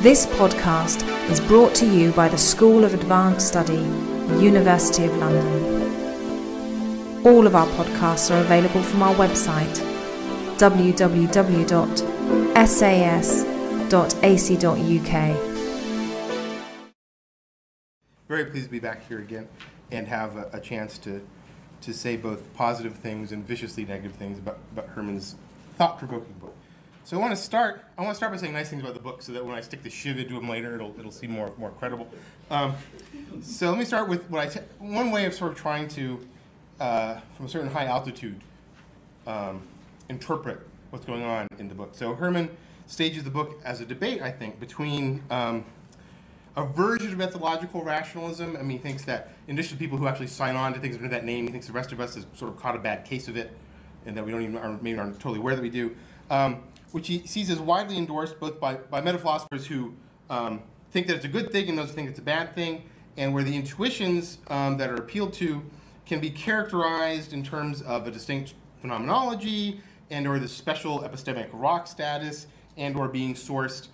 This podcast is brought to you by the School of Advanced Study, University of London. All of our podcasts are available from our website, www.sas.ac.uk. Very pleased to be back here again and have a chance to say both positive things and viciously negative things about Herman's thought-provoking book. So I want to start by saying nice things about the book so that when I stick the shiv into him later, it'll seem more credible. So let me start with one way of sort of trying to, from a certain high altitude, interpret what's going on in the book. So Herman stages the book as a debate, I think, between a version of methodological rationalism. I mean, he thinks that in addition to people who actually sign on to things under that name, he thinks the rest of us has sort of caught a bad case of it, and that we don't even maybe aren't totally aware that we do. Which he sees as widely endorsed both by meta-philosophers who think that it's a good thing and those who think it's a bad thing, and where the intuitions that are appealed to can be characterized in terms of a distinct phenomenology and or the special epistemic rock status and or being sourced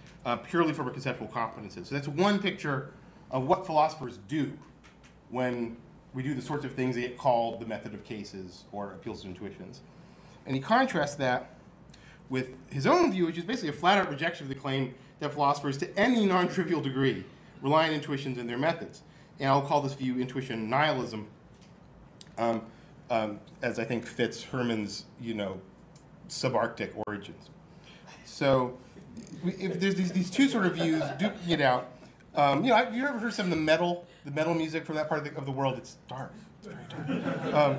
purely from our conceptual competences. So that's one picture of what philosophers do when we do the sorts of things that get called the method of cases or appeals to intuitions. And he contrasts that with his own view, which is basically a flat-out rejection of the claim that philosophers, to any non-trivial degree, rely on intuitions and their methods. And I'll call this view intuition nihilism, as I think fits Herman's, subarctic origins. So if there's these two sort of views duking it out, have you ever heard some of the metal music from that part of the world? It's dark. It's very dark.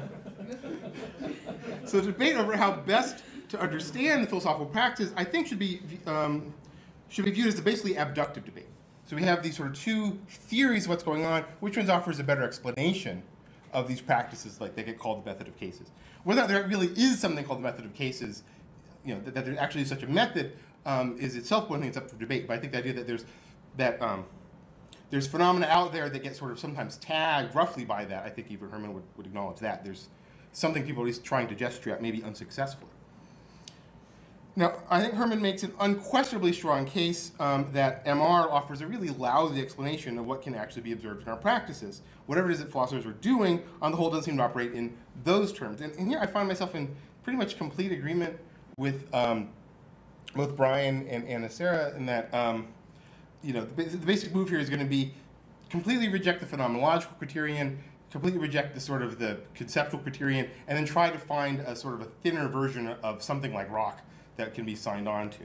So the debate over how best to understand the philosophical practice, I think, should be viewed as a basically abductive debate. So we have these sort of two theories of what's going on. Which one offers a better explanation of these practices, like they get called the method of cases? Whether there really is something called the method of cases, that there actually is such a method, is itself one thing that's up for debate. But I think the idea that there's phenomena out there that get sort of sometimes tagged roughly by that, I think even Herman would acknowledge that. There's something people are at least trying to gesture at, maybe unsuccessfully. Now, I think Herman makes an unquestionably strong case that MR offers a really lousy explanation of what can actually be observed in our practices. Whatever it is that philosophers are doing, on the whole, doesn't seem to operate in those terms. And here I find myself in pretty much complete agreement with both Brian and Ana-Sara in that the basic move here is going to be completely reject the phenomenological criterion, completely reject the sort of the conceptual criterion, and then try to find a sort of a thinner version of something like rock that can be signed on to.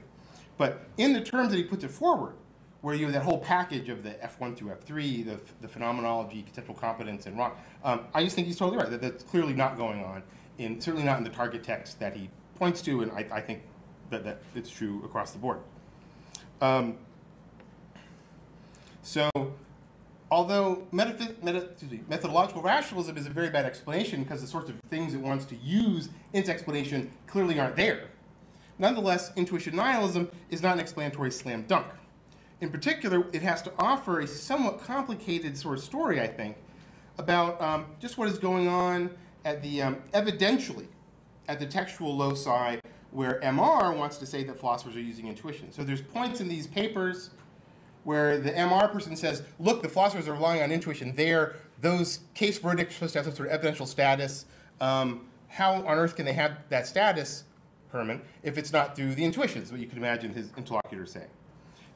But in the terms that he puts it forward, where you have that whole package of the F1 through F3, the phenomenology, conceptual competence, and rock, I just think he's totally right. That's clearly not going on, certainly not in the target text that he points to, and I think that it's true across the board. So, although methodological rationalism is a very bad explanation because the sorts of things it wants to use in its explanation clearly aren't there, nonetheless, intuition nihilism is not an explanatory slam dunk. In particular, it has to offer a somewhat complicated sort of story, I think, about just what is going on at the evidentially at the textual loci where MR wants to say that philosophers are using intuition. So there's points in these papers where the MR person says, look, the philosophers are relying on intuition there. Those case verdicts are supposed to have some sort of evidential status. How on earth can they have that status, Herman, if it's not through the intuitions, what you can imagine his interlocutor saying.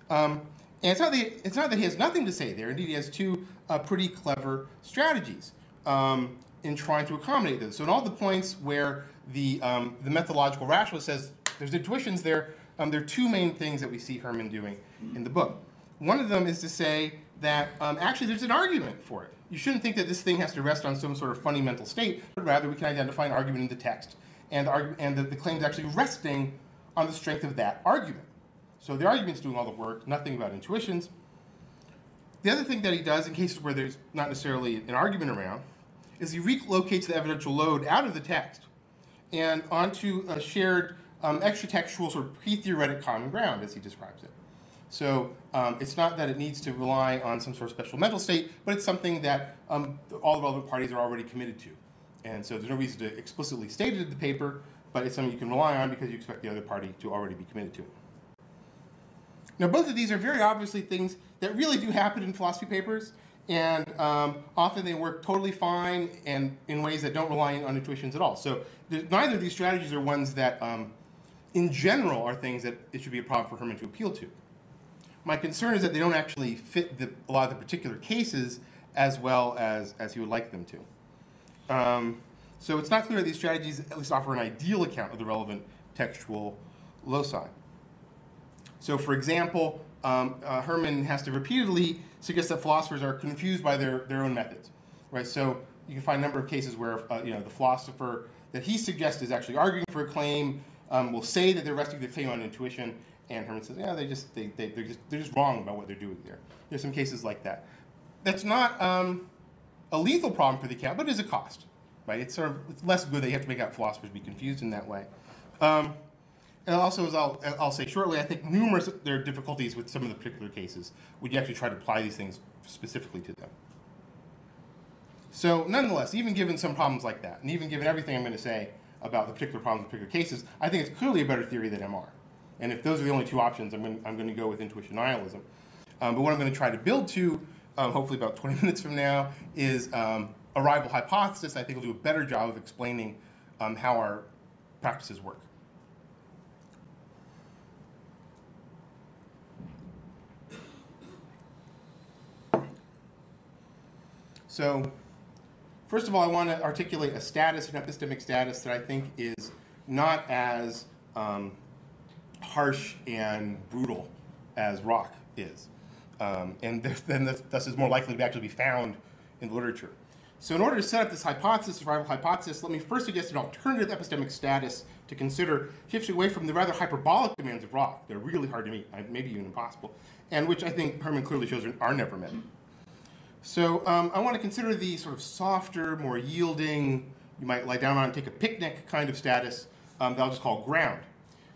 And it's not that he has nothing to say there. Indeed, he has two pretty clever strategies in trying to accommodate those. So in all the points where the methodological rationalist says there's intuitions there, there are two main things that we see Herman doing in the book. One of them is to say that actually there's an argument for it. You shouldn't think that this thing has to rest on some sort of funny mental state, but rather we can identify an argument in the text, and the claim is actually resting on the strength of that argument. So the argument's doing all the work, nothing about intuitions. The other thing that he does in cases where there's not necessarily an argument around is he relocates the evidential load out of the text and onto a shared extra-textual sort of pre-theoretic common ground, as he describes it. So it's not that it needs to rely on some sort of special mental state, but it's something that all the relevant parties are already committed to. And so there's no reason to explicitly state it in the paper, but it's something you can rely on because you expect the other party to already be committed to it. Now, both of these are very obviously things that really do happen in philosophy papers, and often they work totally fine and in ways that don't rely on intuitions at all. So neither of these strategies are ones that, in general, are things that it should be a problem for Herman to appeal to. My concern is that they don't actually fit a lot of the particular cases as well as he would like them to. So it's not clear that these strategies at least offer an ideal account of the relevant textual loci. So for example, Herman has to repeatedly suggest that philosophers are confused by their own methods, right? So you can find a number of cases where the philosopher that he suggests is actually arguing for a claim will say that they're resting their claim on intuition, and Herman says, yeah, they're just wrong about what they're doing there. There's some cases like that. That's not a lethal problem for the account, but it is a cost, right? It's less good that you have to make out philosophers be confused in that way. And also, as I'll say shortly, I think there are difficulties with some of the particular cases when you actually try to apply these things specifically to them. So nonetheless, even given some problems like that, and even given everything I'm going to say about the particular problems in particular cases, I think it's clearly a better theory than MR. And if those are the only two options, I'm going to go with intuition nihilism. But what I'm going to try to build to, hopefully about 20 minutes from now, is a rival hypothesis. I think will do a better job of explaining how our practices work. So, first of all, I want to articulate a status, an epistemic status that I think is not as harsh and brutal as rock is, and then thus is more likely to actually be found in literature. So in order to set up this hypothesis, rival hypothesis, let me first suggest an alternative epistemic status to consider, shifting away from the rather hyperbolic demands of rock. They're really hard to meet, maybe even impossible, and which I think Herman clearly shows are never met. So I want to consider the sort of softer, more yielding, you might lie down on and take a picnic kind of status that I'll just call ground,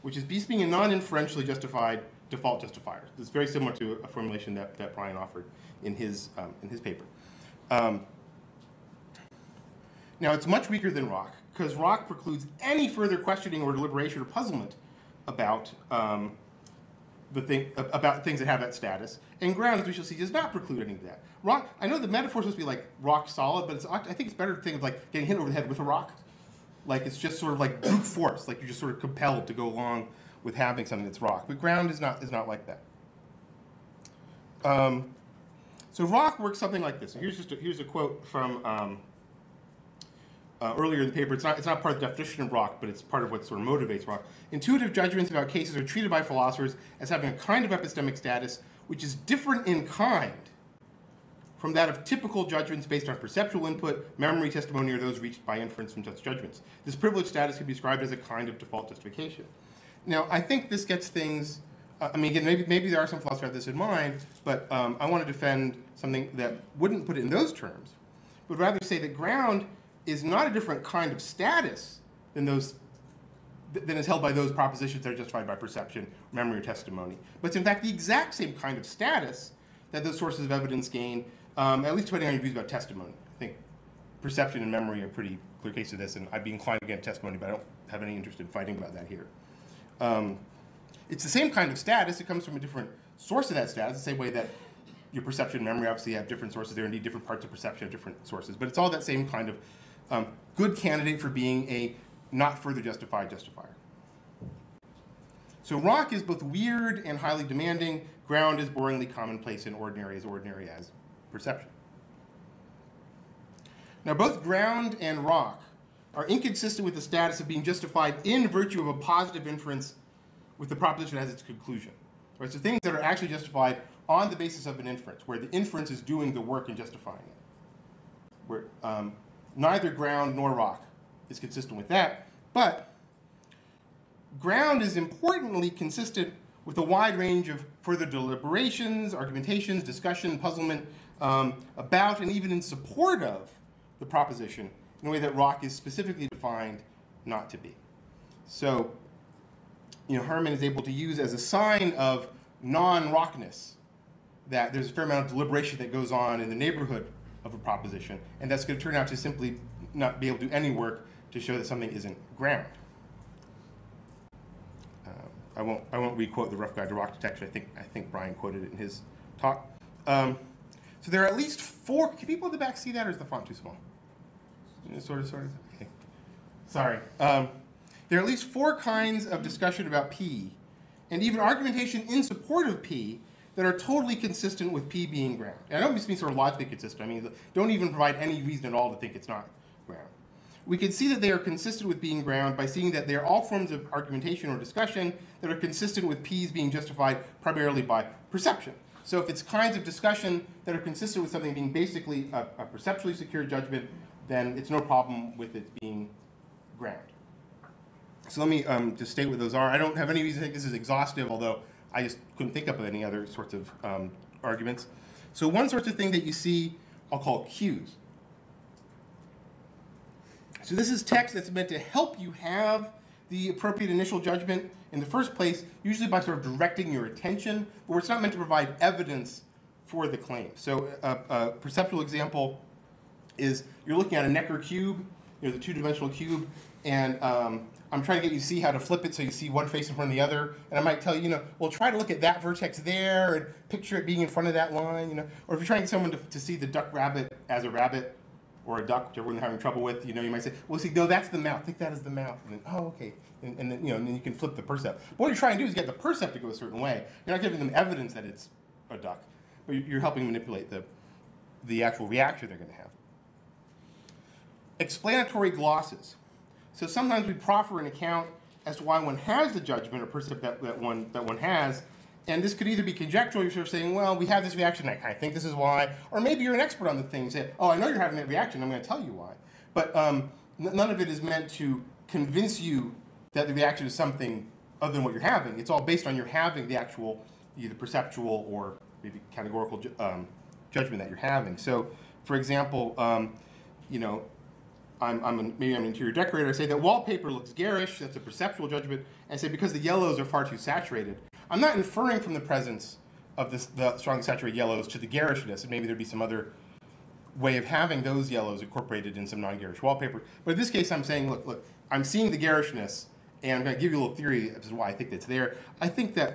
which is being a non-inferentially justified default justifier. It's very similar to a formulation that Brian offered in his paper. Now, it's much weaker than rock, because rock precludes any further questioning or deliberation or puzzlement about about things that have that status. And ground, as we shall see, does not preclude any of that. Rock, I know the metaphor is supposed to be like rock solid, but I think it's better to think of like getting hit over the head with a rock. Like it's just sort of like brute force, like you're just sort of compelled to go along with having something that's rock. But ground is not like that. So rock works something like this. And here's a quote from earlier in the paper. It's not part of the definition of rock, but it's part of what sort of motivates rock. Intuitive judgments about cases are treated by philosophers as having a kind of epistemic status which is different in kind from that of typical judgments based on perceptual input, memory, testimony, or those reached by inference from such judgments. This privileged status can be described as a kind of default justification. Now, I think this gets things, I mean, again, maybe there are some philosophers who have this in mind, but I want to defend something that wouldn't put it in those terms, but rather say that ground is not a different kind of status than is held by those propositions that are justified by perception, memory, or testimony. But it's in fact the exact same kind of status that those sources of evidence gain, at least depending on your views about testimony. I think perception and memory are pretty clear cases of this, and I'd be inclined against testimony, but I don't have any interest in fighting about that here. It's the same kind of status. It comes from a different source of that status, the same way that your perception and memory obviously have different sources. There are indeed different parts of perception have different sources, but it's all that same kind of good candidate for being a not further justified justifier. So rock is both weird and highly demanding. Ground is boringly commonplace and ordinary as perception. Now, both ground and rock are inconsistent with the status of being justified in virtue of a positive inference with the proposition as its conclusion. Right? So things that are actually justified on the basis of an inference, where the inference is doing the work in justifying it. Where neither ground nor rock is consistent with that, but ground is importantly consistent with a wide range of further deliberations, argumentations, discussion, puzzlement about and even in support of the proposition in a way that rock is specifically defined not to be. So, Herman is able to use as a sign of non-rockness that there's a fair amount of deliberation that goes on in the neighborhood of a proposition, and that's going to turn out to simply not be able to do any work to show that something isn't ground. I won't re-quote the rough guide to rock detection. I think Brian quoted it in his talk. So there are at least 4. Can people in the back see that, or is the font too small? Sort of. Okay. Sorry. There are at least 4 kinds of discussion about P, and even argumentation in support of P, that are totally consistent with P being ground. And I don't just mean sort of logically consistent. I mean, don't even provide any reason at all to think it's not ground. We can see that they are consistent with being ground by seeing that they are all forms of argumentation or discussion that are consistent with P's being justified primarily by perception. So if it's kinds of discussion that are consistent with something being basically a perceptually secure judgment, then it's no problem with it being ground. So let me just state what those are. I don't have any reason to think this is exhaustive, although I just couldn't think of any other sorts of arguments. So one sort of thing that you see, I'll call cues. So this is text that's meant to help you have the appropriate initial judgment in the first place, usually by sort of directing your attention, but it's not meant to provide evidence for the claim. So a perceptual example is you're looking at a Necker cube, the 2-dimensional cube, and I'm trying to get you to see how to flip it so you see one face in front of the other. And I might tell you, well, try to look at that vertex there and picture it being in front of that line, Or if you're trying to get someone to see the duck rabbit as a rabbit or a duck, whichever one they're having trouble with, you might say, well, see, no, that's the mouth. Think that is the mouth. And then, oh, okay. And then, and then you can flip the percept. But what you're trying to do is get the percept to go a certain way. You're not giving them evidence that it's a duck, but you're helping manipulate the actual reaction they're going to have. Explanatory glosses. So sometimes we proffer an account as to why one has the judgment or percept that one has, and this could either be conjectural, you're sort of saying, well, we have this reaction, I kind of think this is why, or maybe you're an expert on the thing, say, oh, I know you're having that reaction, I'm going to tell you why. But none of it is meant to convince you that the reaction is something other than what you're having. It's all based on your having the actual, either perceptual or maybe categorical judgment that you're having. So, for example, maybe I'm an interior decorator, I say that wallpaper looks garish, that's a perceptual judgment, and I say because the yellows are far too saturated. I'm not inferring from the presence of the strongly saturated yellows to the garishness, and maybe there'd be some other way of having those yellows incorporated in some non-garish wallpaper. But in this case, I'm saying, look, I'm seeing the garishness, and I'm going to give you a little theory as to why I think that's there. I think that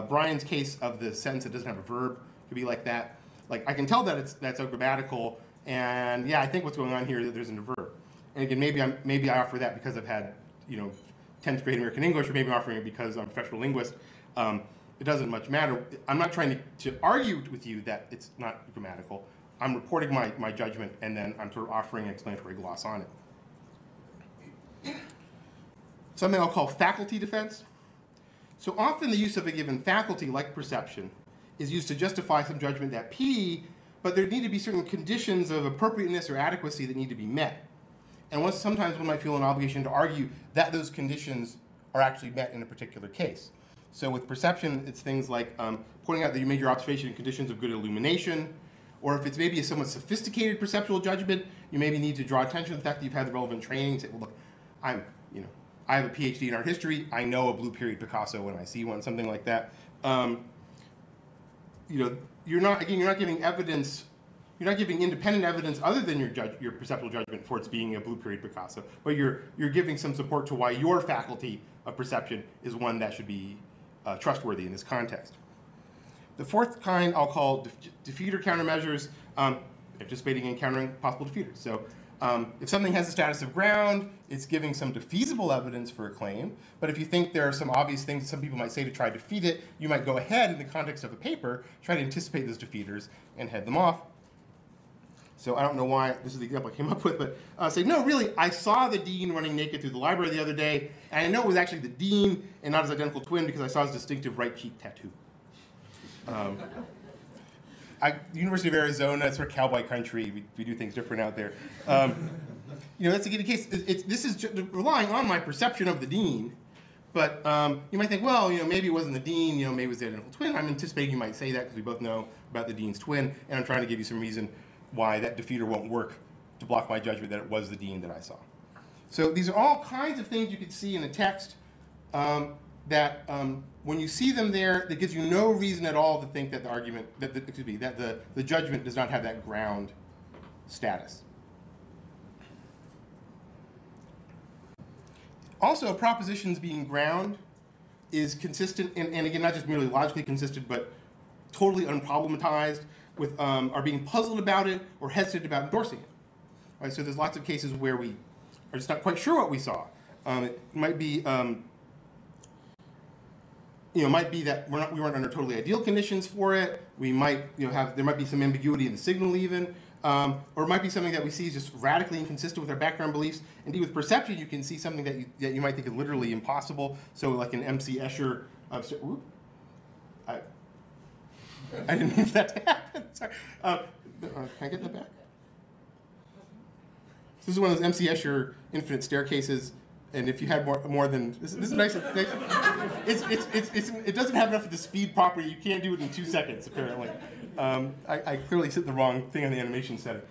Brian's case of the sentence that doesn't have a verb could be like that. Like, I can tell that that's grammatical, and yeah, I think what's going on here is that there isn't a verb. And again, maybe I offer that because I've had 10th grade American English, or maybe I'm offering it because I'm a professional linguist. It doesn't much matter. I'm not trying to argue with you that it's not grammatical. I'm reporting my judgment, and then I'm sort of offering an explanatory gloss on it. Something I'll call faculty defense. So often the use of a given faculty, like perception, is used to justify some judgment that P, but there need to be certain conditions of appropriateness or adequacy that need to be met. And sometimes one might feel an obligation to argue that those conditions are actually met in a particular case. So with perception, it's things like pointing out that you made your observation in conditions of good illumination, or if it's maybe a somewhat sophisticated perceptual judgment, you maybe need to draw attention to the fact that you've had the relevant training. Say, well, look, I have a PhD in art history. I know a blue period Picasso when I see one, something like that. You're not giving evidence. You're not giving independent evidence other than your perceptual judgment for its being a blue period Picasso, but you're giving some support to why your faculty of perception is one that should be trustworthy in this context. The fourth kind I'll call defeater countermeasures, anticipating and countering possible defeaters. So if something has the status of ground, it's giving some defeasible evidence for a claim, but if you think there are some obvious things some people might say to try to defeat it, you might go ahead in the context of a paper, try to anticipate those defeaters and head them off. So I don't know why this is the example I came up with, but say, no, really, I saw the dean running naked through the library the other day, and I know it was actually the dean and not his identical twin because I saw his distinctive right cheek tattoo. The University of Arizona, it's sort of cowboy country. We do things different out there. That's a given case. This is just relying on my perception of the dean, but you might think, well, maybe it wasn't the dean, maybe it was the identical twin. I'm anticipating you might say that because we both know about the dean's twin, and I'm trying to give you some reason why that defeater won't work to block my judgment that it was the dean that I saw. So these are all kinds of things you could see in the text that when you see them there, that gives you no reason at all to think that the argument, that the judgment does not have that ground status. Also, propositions being ground is consistent, and again, not just merely logically consistent, but totally unproblematized, with are being puzzled about it or hesitant about endorsing it. Right, so there's lots of cases where we are just not quite sure what we saw. It might be, might be that we weren't under totally ideal conditions for it. We might, there might be some ambiguity in the signal even, or it might be something that we see is just radically inconsistent with our background beliefs. Indeed, with perception, you can see something that you might think is literally impossible. So, like an M.C. Escher. I didn't mean for that to happen. Sorry. Can I get that back? This is one of those M.C. Escher infinite staircases, and if you had more than this is nice. It doesn't have enough of the speed property. You can't do it in 2 seconds apparently. I clearly set the wrong thing on the animation setting.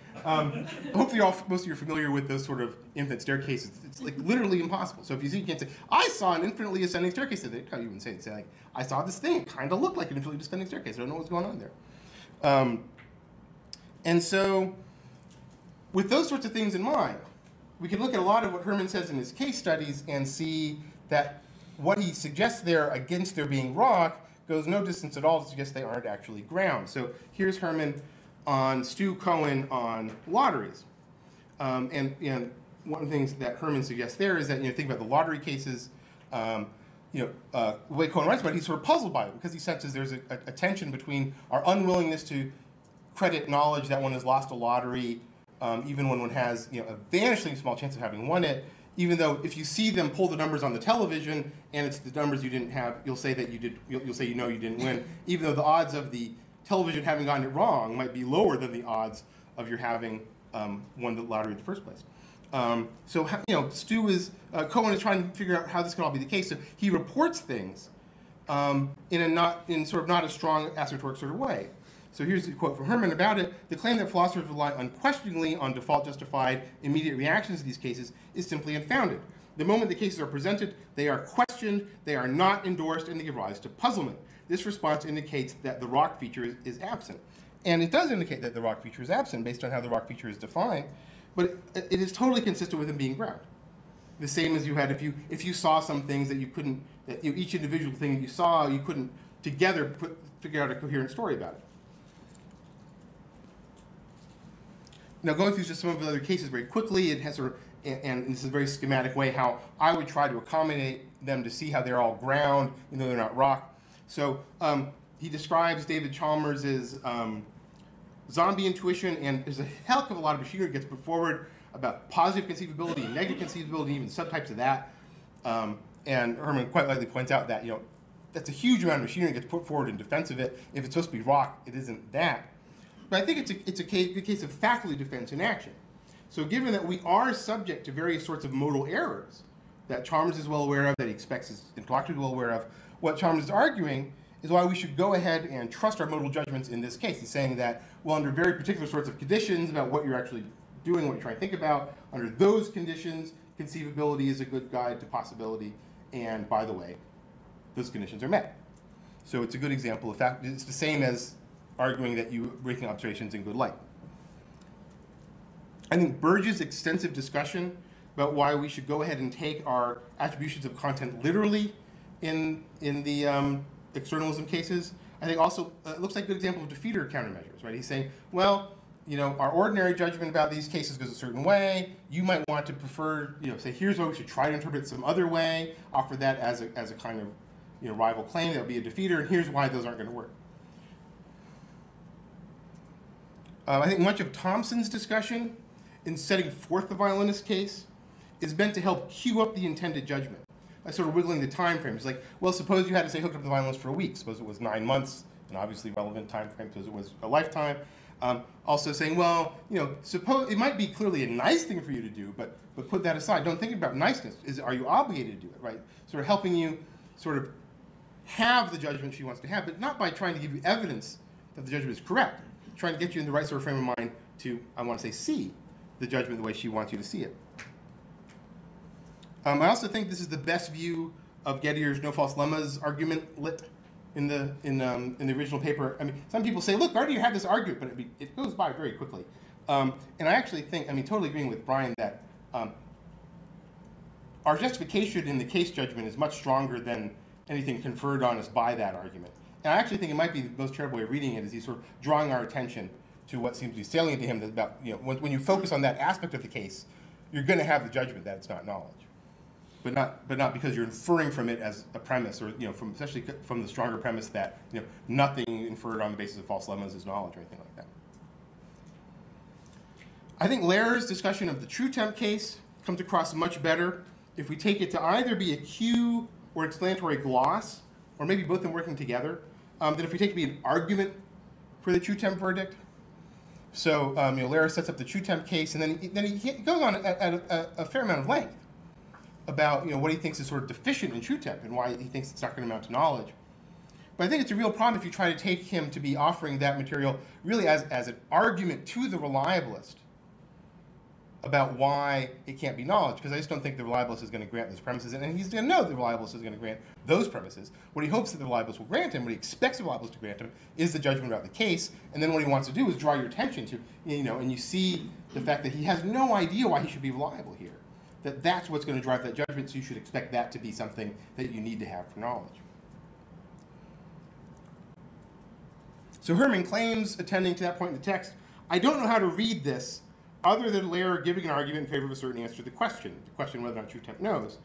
Hopefully, most of you are familiar with those sort of infinite staircases. It's like literally impossible. So if you see, you can't say, "I saw an infinitely ascending staircase." They tell you and say like, "I saw this thing. It kind of looked like an infinitely ascending staircase. I don't know what's going on there." And so, with those sorts of things in mind, we can look at a lot of what Herman says in his case studies and see that what he suggests there against there being rock goes no distance at all to suggest they aren't actually ground. So here's Herman on Stu Cohen on lotteries. And one of the things that Herman suggests there is that, think about the lottery cases, the way Cohen writes about it, he's sort of puzzled by it because he senses there's a tension between our unwillingness to credit knowledge that one has lost a lottery, even when one has a vanishingly small chance of having won it, even though if you see them pull the numbers on the television and it's the numbers you didn't have, you'll say that you did. You'll say you didn't win, even though the odds of the television having gotten it wrong might be lower than the odds of your having won the lottery in the first place. So Cohen is trying to figure out how this can all be the case. So he reports things in sort of not a strong assertoric sort of way. So here's a quote from Herman about it. The claim that philosophers rely unquestioningly on default justified immediate reactions to these cases is simply unfounded. The moment the cases are presented, they are questioned, they are not endorsed, and they give rise to puzzlement. This response indicates that the rock feature is absent. And it does indicate that the rock feature is absent based on how the rock feature is defined, but it is totally consistent with it being ground. The same as you had if you saw some things that you couldn't, each individual thing that you saw, you couldn't together figure out a coherent story about it. Now, going through just some of the other cases very quickly, it has sort of, and this is a very schematic way how I would try to accommodate them to see how they're all ground, even though they're not rock. So he describes David Chalmers's zombie intuition, and there's a hell of a lot of machinery that gets put forward about positive conceivability and negative conceivability, and even subtypes of that. And Herman quite rightly points out that that's a huge amount of machinery that gets put forward in defense of it. If it's supposed to be rock, it isn't that. But I think it's a good case of faculty defense in action. So given that we are subject to various sorts of modal errors that Chalmers is well aware of, that he expects his interlocutors well aware of, what Chalmers is arguing is why we should go ahead and trust our modal judgments in this case. He's saying that, well, under very particular sorts of conditions about what you're actually doing, what you're trying to think about, under those conditions, conceivability is a good guide to possibility. And by the way, those conditions are met. So it's a good example of fact. It's the same as arguing that you're making observations in good light. I think Burge's extensive discussion about why we should go ahead and take our attributions of content literally in the externalism cases, I think also looks like a good example of defeater countermeasures, right? He's saying, well, our ordinary judgment about these cases goes a certain way. You might want to prefer, say, here's why we should try to interpret it some other way, offer that as a kind of rival claim that would be a defeater, and here's why those aren't going to work. I think much of Thompson's discussion in setting forth the violinist case is meant to help cue up the intended judgment by sort of wiggling the time frame. It's like, well, suppose you had to say hooked up the violinist for a week. Suppose it was 9 months, an obviously relevant time frame. Suppose it was a lifetime. Also saying, well, suppose it might be clearly a nice thing for you to do, but put that aside. Don't think about niceness. Are you obligated to do it, right? Sort of helping you sort of have the judgment she wants to have, but not by trying to give you evidence that the judgment is correct. Trying to get you in the right sort of frame of mind to, I want to say, see the judgment the way she wants you to see it. I also think this is the best view of Gettier's no false lemmas argument lit in the original paper. I mean, some people say, look, I already had this argument, but it goes by very quickly. And I actually think, totally agreeing with Brian that our justification in the case judgment is much stronger than anything conferred on us by that argument. And I actually think it might be the most charitable way of reading it is he's sort of drawing our attention to what seems to be salient to him about, when you focus on that aspect of the case, you're going to have the judgment that it's not knowledge. But not because you're inferring from it as a premise, or especially from the stronger premise that nothing inferred on the basis of false lemmas is knowledge or anything like that. I think Lehrer's discussion of the true temp case comes across much better if we take it to either be a cue or explanatory gloss, or maybe both of them working together, than if we take it to be an argument for the true temp verdict. So Lehrer sets up the true temp case, and then he goes on at a fair amount of length about what he thinks is sort of deficient in true temp and why he thinks it's not going to amount to knowledge. But I think it's a real problem if you try to take him to be offering that material really as an argument to the reliabilist about why it can't be knowledge, because I just don't think the reliabilist is going to grant those premises, and he's going to know the reliabilist is going to grant those premises. What he hopes that the reliabilist will grant him, what he expects the reliabilist to grant him, is the judgment about the case, and then what he wants to do is draw your attention to, and you see the fact that he has no idea why he should be reliable here, that's what's going to drive that judgment, so you should expect that to be something that you need to have for knowledge. So Herman claims, attending to that point in the text, I don't know how to read this other than Lehrer giving an argument in favor of a certain answer to the question whether or not true temp knows.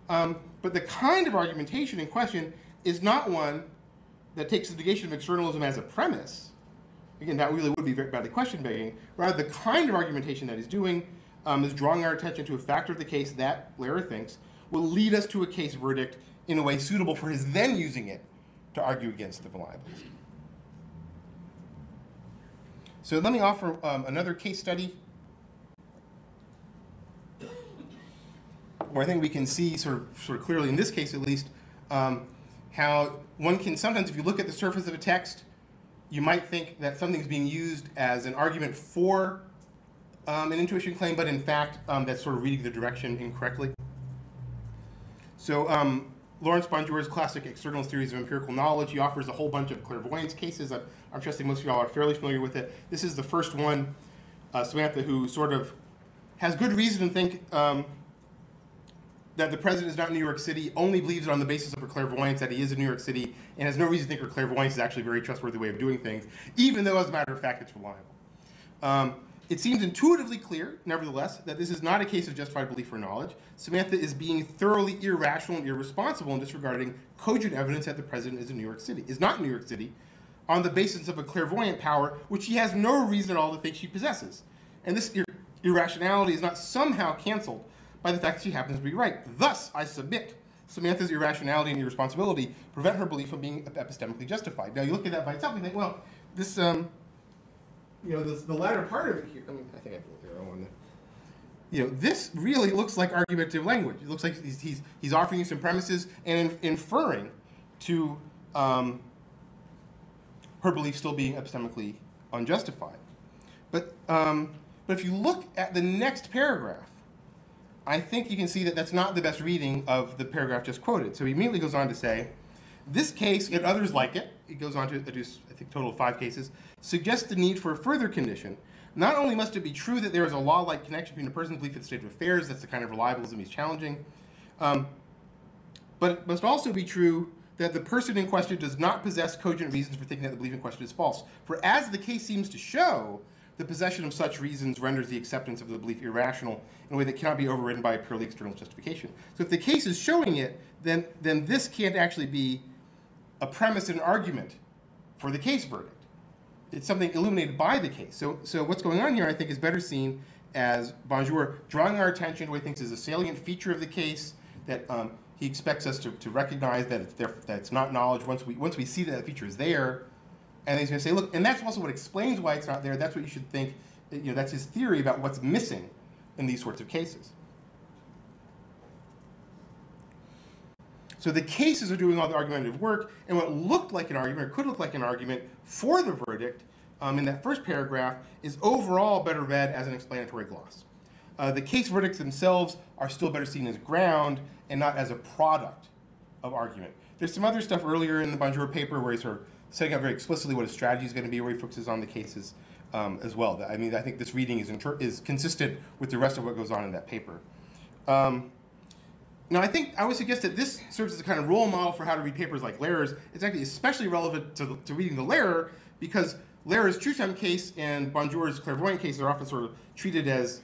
But the kind of argumentation in question is not one that takes the negation of externalism as a premise. Again, that really would be very badly question begging. Rather, the kind of argumentation that he's doing is drawing our attention to a factor of the case that Lehrer thinks will lead us to a case verdict in a way suitable for his then using it to argue against the reliabilist. So let me offer another case study where I think we can see sort of clearly, in this case at least, how one can sometimes, if you look at the surface of a text, you might think that something's being used as an argument for an intuition claim, but in fact, that's sort of reading the direction incorrectly. So Lawrence Bonjour's classic externalist theories of empirical knowledge, he offers a whole bunch of clairvoyance cases. I'm trusting most of y'all are fairly familiar with it. This is the first one, Samantha, who sort of has good reason to think that the president is not in New York City, only believes it on the basis of her clairvoyance that he is in New York City, and has no reason to think her clairvoyance is actually a very trustworthy way of doing things, even though, as a matter of fact, it's reliable. It seems intuitively clear, nevertheless, that this is not a case of justified belief or knowledge. Samantha is being thoroughly irrational and irresponsible in disregarding cogent evidence that the president is in New York City, is not in New York City, on the basis of a clairvoyant power which she has no reason at all to think she possesses. And this irrationality is not somehow canceled by the fact that she happens to be right. Thus, I submit, Samantha's irrationality and irresponsibility prevent her belief from being epistemically justified. Now, you look at that by itself and think, well, this, the latter part of it here, I think I put the arrow on there. This really looks like argumentative language. It looks like he's offering you some premises and inferring to her belief still being epistemically unjustified. But if you look at the next paragraph, I think you can see that that's not the best reading of the paragraph just quoted. So he immediately goes on to say, this case, and others like it, he goes on to introduce, I think, a total of 5 cases, suggests the need for a further condition. Not only must it be true that there is a law-like connection between a person's belief and the state of affairs, that's the kind of reliabilism he's challenging, but it must also be true that the person in question does not possess cogent reasons for thinking that the belief in question is false. For as the case seems to show, the possession of such reasons renders the acceptance of the belief irrational in a way that cannot be overridden by a purely external justification. So if the case is showing it, then this can't actually be a premise and an argument for the case verdict. It's something illuminated by the case. So what's going on here, I think, is better seen as Bonjour drawing our attention to what he thinks is a salient feature of the case that he expects us to recognize that it's not knowledge once we see that feature is there. And he's going to say, look, and that's also what explains why it's not there. That's what you should think. That's his theory about what's missing in these sorts of cases. So the cases are doing all the argumentative work, and what looked like an argument, or could look like an argument for the verdict in that first paragraph, is overall better read as an explanatory gloss. The case verdicts themselves are still better seen as ground and not as a product of argument. There's some other stuff earlier in the Bonjour paper where he's sort of setting out very explicitly what his strategy is going to be, where he focuses on the cases as well. I mean, I think this reading is consistent with the rest of what goes on in that paper. Now, I would suggest that this serves as a kind of role model for how to read papers like Lehrer's. It's actually especially relevant to reading the Lehrer, because Lehrer's true time case and Bonjour's clairvoyant case are often sort of treated as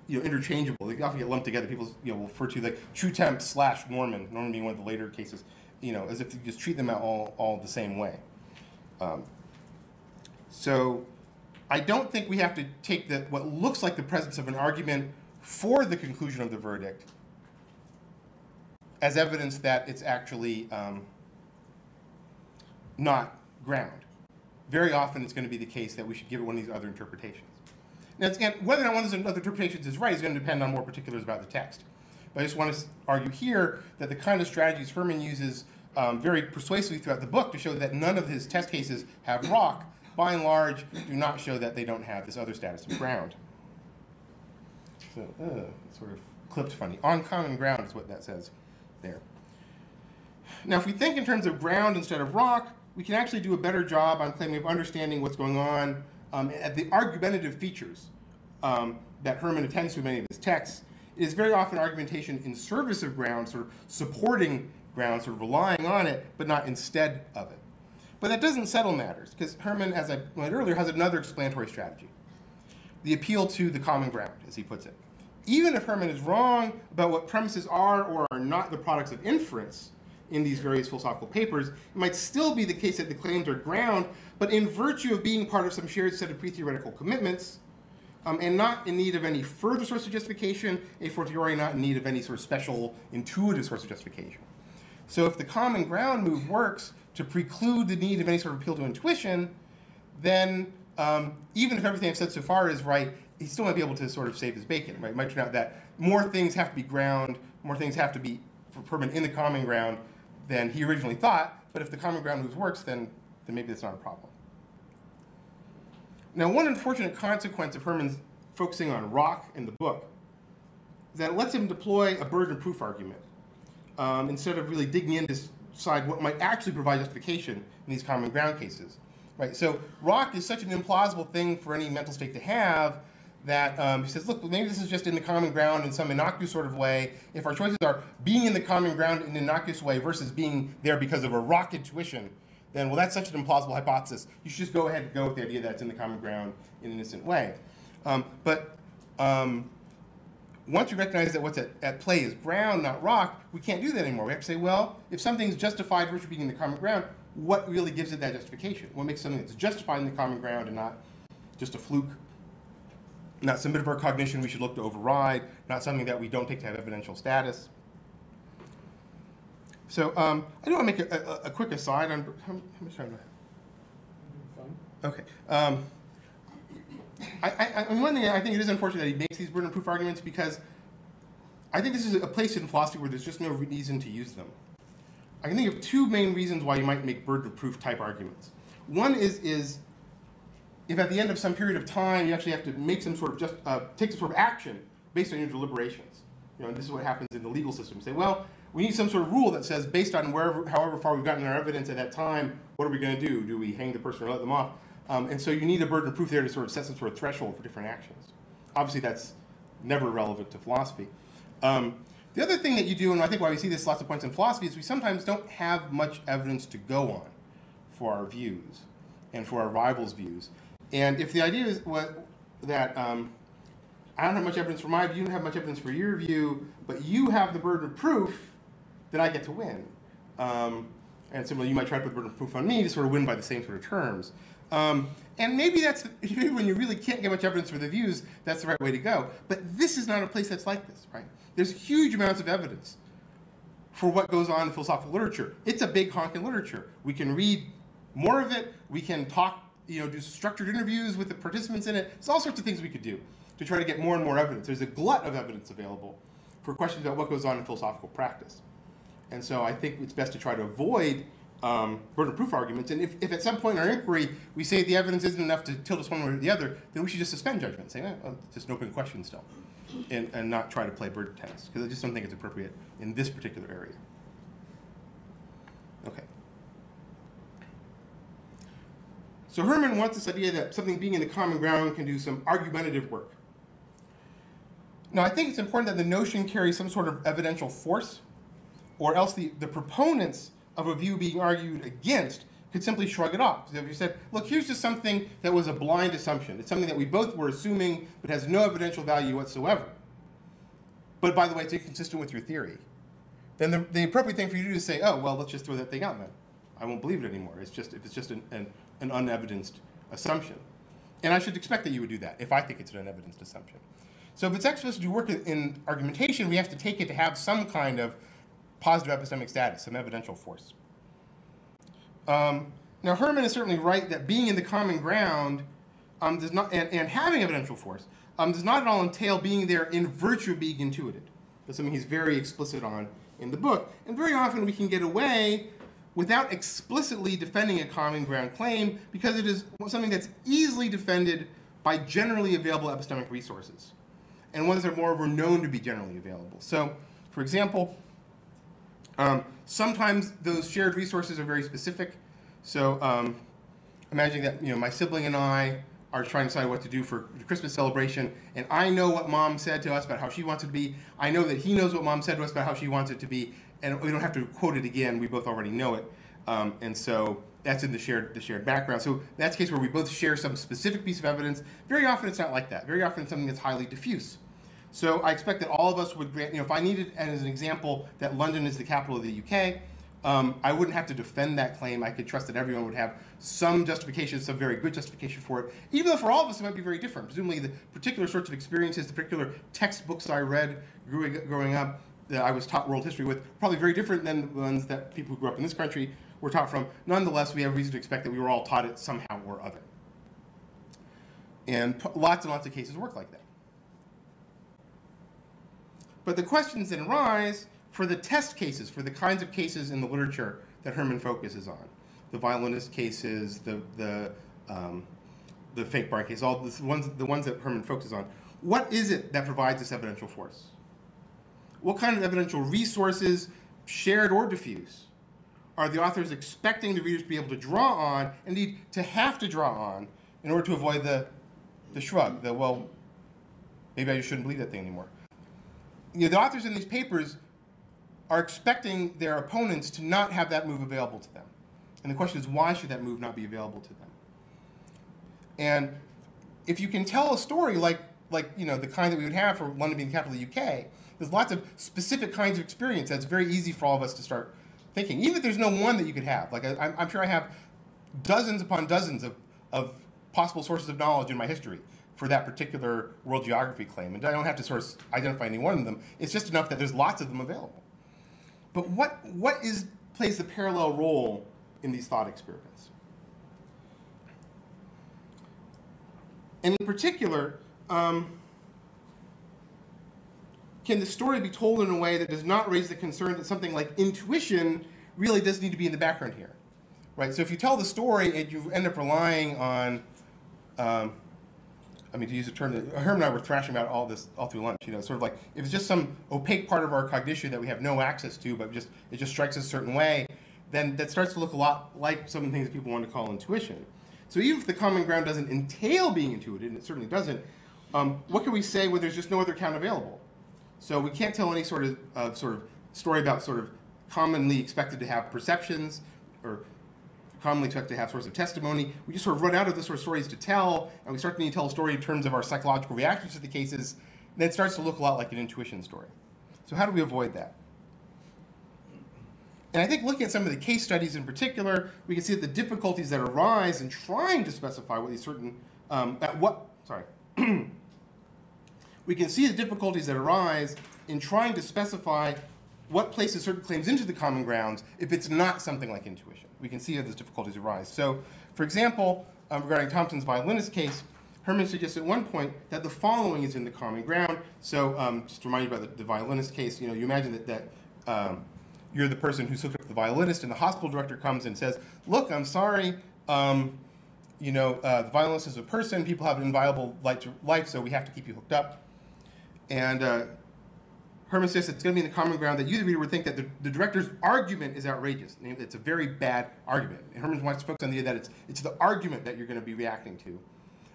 interchangeable. They often get lumped together. People will refer to like true temp / Norman being one of the later cases, as if you just treat them all the same way. So I don't think we have to take what looks like the presence of an argument for the conclusion of the verdict as evidence that it's actually not ground. Very often it's going to be the case that we should give it one of these other interpretations. Now, again, whether or not one of those other interpretations is right is going to depend on more particulars about the text. But I just want to argue here that the kind of strategies Herman uses very persuasively throughout the book to show that none of his test cases have rock, by and large, do not show that they don't have this other status of ground. So, sort of clipped funny. On common ground is what that says there. Now, if we think in terms of ground instead of rock, we can actually do a better job on claiming of understanding what's going on at the argumentative features that Herman attends to in many of his texts. It is very often argumentation in service of ground, sort of supporting ground, sort of relying on it, but not instead of it. But that doesn't settle matters, because Herman, as I pointed earlier, has another explanatory strategy. The appeal to the common ground, as he puts it. Even if Herman is wrong about what premises are or are not the products of inference in these various philosophical papers, it might still be the case that the claims are ground, but in virtue of being part of some shared set of pre-theoretical commitments, and not in need of any further source of justification, a fortiori not in need of any sort of special intuitive source of justification. So if the common ground move works to preclude the need of any sort of appeal to intuition, then even if everything I've said so far is right, he still might be able to sort of save his bacon, right? It might turn out that more things have to be ground, more things have to be for Herman in the common ground than he originally thought, but if the common ground moves works, then maybe that's not a problem. Now, one unfortunate consequence of Herman's focusing on rock in the book is that it lets him deploy a burden of proof argument instead of really digging in to decide what might actually provide justification in these common ground cases. Right? So rock is such an implausible thing for any mental state to have that he says, look, maybe this is just in the common ground in some innocuous sort of way. If our choices are being in the common ground in an innocuous way versus being there because of a rock intuition, then, well, that's such an implausible hypothesis. You should just go ahead and go with the idea that it's in the common ground in an innocent way. But once we recognize that what's at play is ground, not rock, we can't do that anymore. We have to say, well, if something's justified versus being in the common ground, what really gives it that justification? What makes something that's justified in the common ground and not just a fluke? Not some bit of our cognition we should look to override, not something that we don't take to have evidential status. So I do want to make a quick aside on how much time do I have? Okay. One thing I think it is unfortunate that he makes these burden of proof arguments, because I think this is a place in philosophy where there's just no reason to use them. I can think of two main reasons why you might make burden of proof type arguments. One is if at the end of some period of time you actually have to make some sort of take some sort of action based on your deliberations. And this is what happens in the legal system. You say, well, we need some sort of rule that says, based on however far we've gotten our evidence at that time, what are we going to do? Do we hang the person or let them off? And so you need a burden of proof there to sort of set some sort of threshold for different actions. Obviously, that's never relevant to philosophy. The other thing that you do, and I think why we see this lots of points in philosophy, is we sometimes don't have much evidence to go on for our views and for our rivals' views. And if the idea is that I don't have much evidence for my view, you don't have much evidence for your view, but you have the burden of proof, then I get to win. And similarly, you might try to put the burden of proof on me to sort of win by the same sort of terms. And maybe when you really can't get much evidence for the views, that's the right way to go. But this is not a place that's like this, right? There's huge amounts of evidence for what goes on in philosophical literature. It's a big honking literature. We can read more of it. We can talk, do structured interviews with the participants in it. There's all sorts of things we could do to try to get more and more evidence. There's a glut of evidence available for questions about what goes on in philosophical practice. And so I think it's best to try to avoid burden of proof arguments. And if at some point in our inquiry we say the evidence isn't enough to tilt us one way or the other, then we should just suspend judgment, say, it's just an open question still, and not try to play burden tennis, because I just don't think it's appropriate in this particular area. Okay. So Herman wants this idea that something being in the common ground can do some argumentative work. Now, I think it's important that the notion carries some sort of evidential force, or else the proponents of a view being argued against could simply shrug it off. So if you said, look, here's just something that was a blind assumption. It's something that we both were assuming but has no evidential value whatsoever. But by the way, it's inconsistent with your theory. Then the appropriate thing for you to do is say, oh, well, let's just throw that thing out then. I won't believe it anymore. It's just, if it's just an unevidenced assumption. And I should expect that you would do that if I think it's an unevidenced assumption. So if it's supposed to do work in argumentation, we have to take it to have some kind of positive epistemic status, some evidential force. Now, Herman is certainly right that being in the common ground does not, and having evidential force does not at all entail being there in virtue of being intuited. That's something he's very explicit on in the book. And very often we can get away without explicitly defending a common ground claim because it is something that's easily defended by generally available epistemic resources, and ones that are moreover known to be generally available. So, for example, sometimes those shared resources are very specific. So imagine that my sibling and I are trying to decide what to do for the Christmas celebration, and I know what Mom said to us about how she wants it to be. I know that he knows what Mom said to us about how she wants it to be, and we don't have to quote it again. We both already know it, and so that's in the shared background. So that's the case where we both share some specific piece of evidence. Very often it's not like that. Very often it's something that's highly diffuse. So I expect that all of us would grant, if I needed, as an example, that London is the capital of the UK, I wouldn't have to defend that claim. I could trust that everyone would have some justification, some very good justification for it, even though for all of us it might be very different. Presumably the particular sorts of experiences, the particular textbooks I read growing up that I was taught world history with, probably very different than the ones that people who grew up in this country were taught from. Nonetheless, we have reason to expect that we were all taught it somehow or other. And lots and lots of cases work like that. But the questions then arise for the test cases, for the kinds of cases in the literature that Herman focuses on. The violinist cases, the fake bar case, all the ones that Herman focuses on. What is it that provides this evidential force? What kind of evidential resources, shared or diffuse, are the authors expecting the readers to be able to draw on, indeed to have to draw on, in order to avoid the shrug, the, well, maybe I just shouldn't believe that thing anymore. The authors in these papers are expecting their opponents to not have that move available to them. And the question is, why should that move not be available to them? And if you can tell a story like the kind that we would have for London being the capital of the UK, there's lots of specific kinds of experience that's very easy for all of us to start thinking. Even if there's no one that you could have. Like I'm sure I have dozens upon dozens of possible sources of knowledge in my history for that particular world geography claim. And I don't have to sort of identify any one of them. It's just enough that there's lots of them available. But what plays the parallel role in these thought experiments? And in particular, can the story be told in a way that does not raise the concern that something like intuition really does need to be in the background here, right? So if you tell the story and you end up relying on, I mean, to use a term that Herman and I were thrashing about all through lunch, sort of like if it's just some opaque part of our cognition that we have no access to, but it just strikes us a certain way, then that starts to look a lot like some of the things that people want to call intuition. So even if the common ground doesn't entail being intuited, and it certainly doesn't, what can we say when there's just no other account available? So we can't tell any sort of story about sort of commonly expected to have perceptions or commonly expected to have source of testimony. We just sort of run out of the sort of stories to tell, and we start to need to tell a story in terms of our psychological reactions to the cases, and then it starts to look a lot like an intuition story. So how do we avoid that? And I think looking at some of the case studies in particular, we can see that the difficulties that arise in trying to specify what these certain, we can see the difficulties that arise in trying to specify what places certain claims into the common grounds if it's not something like intuition. We can see how those difficulties arise. So, for example, regarding Thompson's violinist case, Herman suggests at one point that the following is in the common ground. So, just to remind you about the violinist case, you imagine that you're the person who's hooked up with the violinist, and the hospital director comes and says, "Look, I'm sorry, the violinist is a person. People have an inviolable life, so we have to keep you hooked up." And Herman says it's going to be in the common ground that you, the reader, would think that the director's argument is outrageous. It's a very bad argument. And Herman wants to focus on the idea that it's the argument that you're going to be reacting to,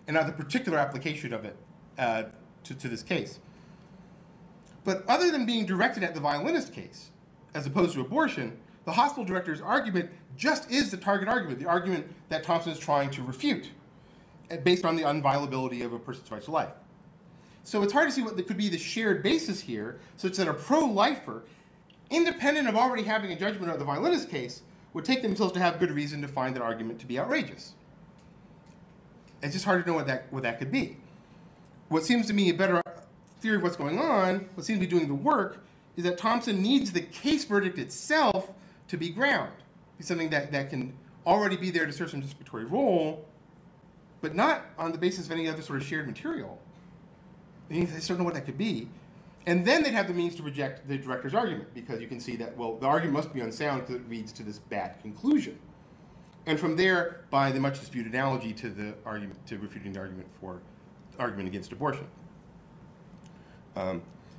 and not the particular application of it to this case. But other than being directed at the violinist case, as opposed to abortion, the hospital director's argument just is the target argument, the argument that Thompson is trying to refute, based on the unviolability of a person's right to life. So it's hard to see what could be the shared basis here, such that a pro-lifer, independent of already having a judgment of the violinist case, would take themselves to have good reason to find that argument to be outrageous. It's just hard to know what that could be. What seems to me a better theory of what's going on, what seems to be doing the work, is that Thompson needs the case verdict itself to be ground. It's something that can already be there to serve some discriminatory role, but not on the basis of any other sort of shared material. They just don't know what that could be. And then they'd have the means to reject the director's argument, because you can see that, well, the argument must be unsound because it leads to this bad conclusion. And from there, by the much disputed analogy to the argument, to refuting the argument against abortion.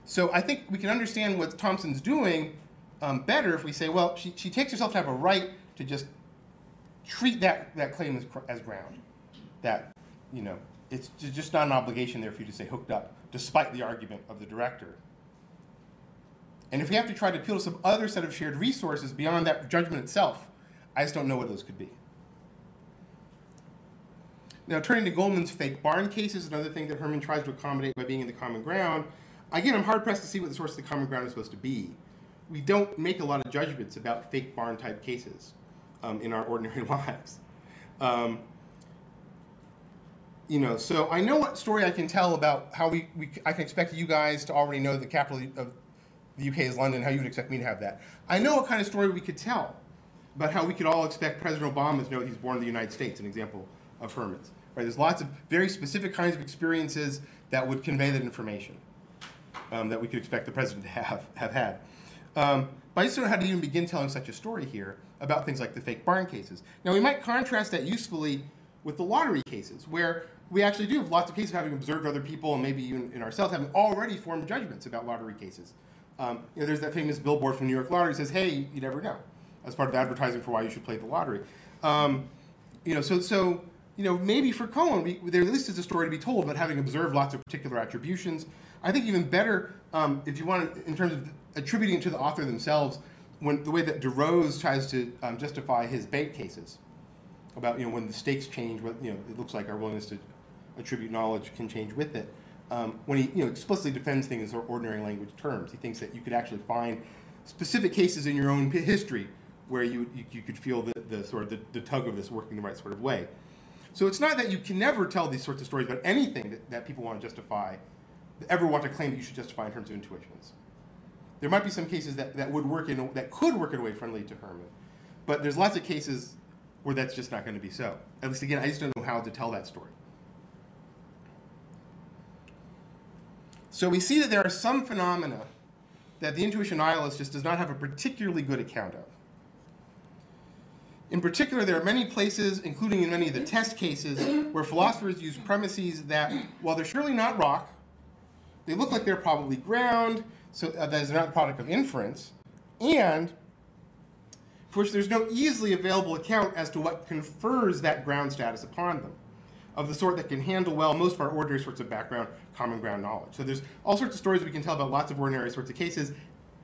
So I think we can understand what Thompson's doing better if we say, well, she takes herself to have a right to just treat that claim as ground. That, you know, it's just not an obligation there for you to stay hooked up, despite the argument of the director. And if we have to try to appeal to some other set of shared resources beyond that judgment itself, I just don't know what those could be. Now, turning to Goldman's fake barn case is another thing that Herman tries to accommodate by being in the common ground. Again, I'm hard-pressed to see what the source of the common ground is supposed to be. We don't make a lot of judgments about fake barn-type cases in our ordinary lives. You know, so I know what story I can tell about how I can expect you guys to already know the capital of the UK is London, how you would expect me to have that. I know what kind of story we could tell about how we could all expect President Obama to know he's born in the United States, an example of Herman's. Right? There's lots of very specific kinds of experiences that would convey that information that we could expect the president to have had. But I just don't know how to even begin telling such a story here about things like the fake barn cases. Now, we might contrast that usefully with the lottery cases, where we actually do have lots of cases of having observed other people, and maybe even in ourselves, having already formed judgments about lottery cases. You know, there's that famous billboard from New York Lottery that says, hey, you never know, as part of advertising for why you should play the lottery. You know, so you know, maybe for Cohen, there at least is a story to be told about having observed lots of particular attributions. I think even better, if you want, in terms of attributing to the author themselves, the way that DeRose tries to justify his bait cases, about, you know, when the stakes change, what, you know, it looks like our willingness to attribute knowledge can change with it. When he, you know, explicitly defends things in ordinary language terms, he thinks that you could actually find specific cases in your own history where you could feel the sort of the tug of this working the right sort of way. So it's not that you can never tell these sorts of stories about anything that people want to justify, ever want to claim that you should justify in terms of intuitions. There might be some cases that could work in a way friendly to Herman, but there's lots of cases where that's just not going to be so. At least, again, I just don't know how to tell that story. So we see that there are some phenomena that the intuition nihilist just does not have a particularly good account of. In particular, there are many places, including in many of the test cases, where philosophers use premises that, while they're surely not rock, they look like they're probably ground, so that is not the product of inference, and for which there's no easily available account as to what confers that ground status upon them, of the sort that can handle well most of our ordinary sorts of background, common ground knowledge. So there's all sorts of stories we can tell about lots of ordinary sorts of cases.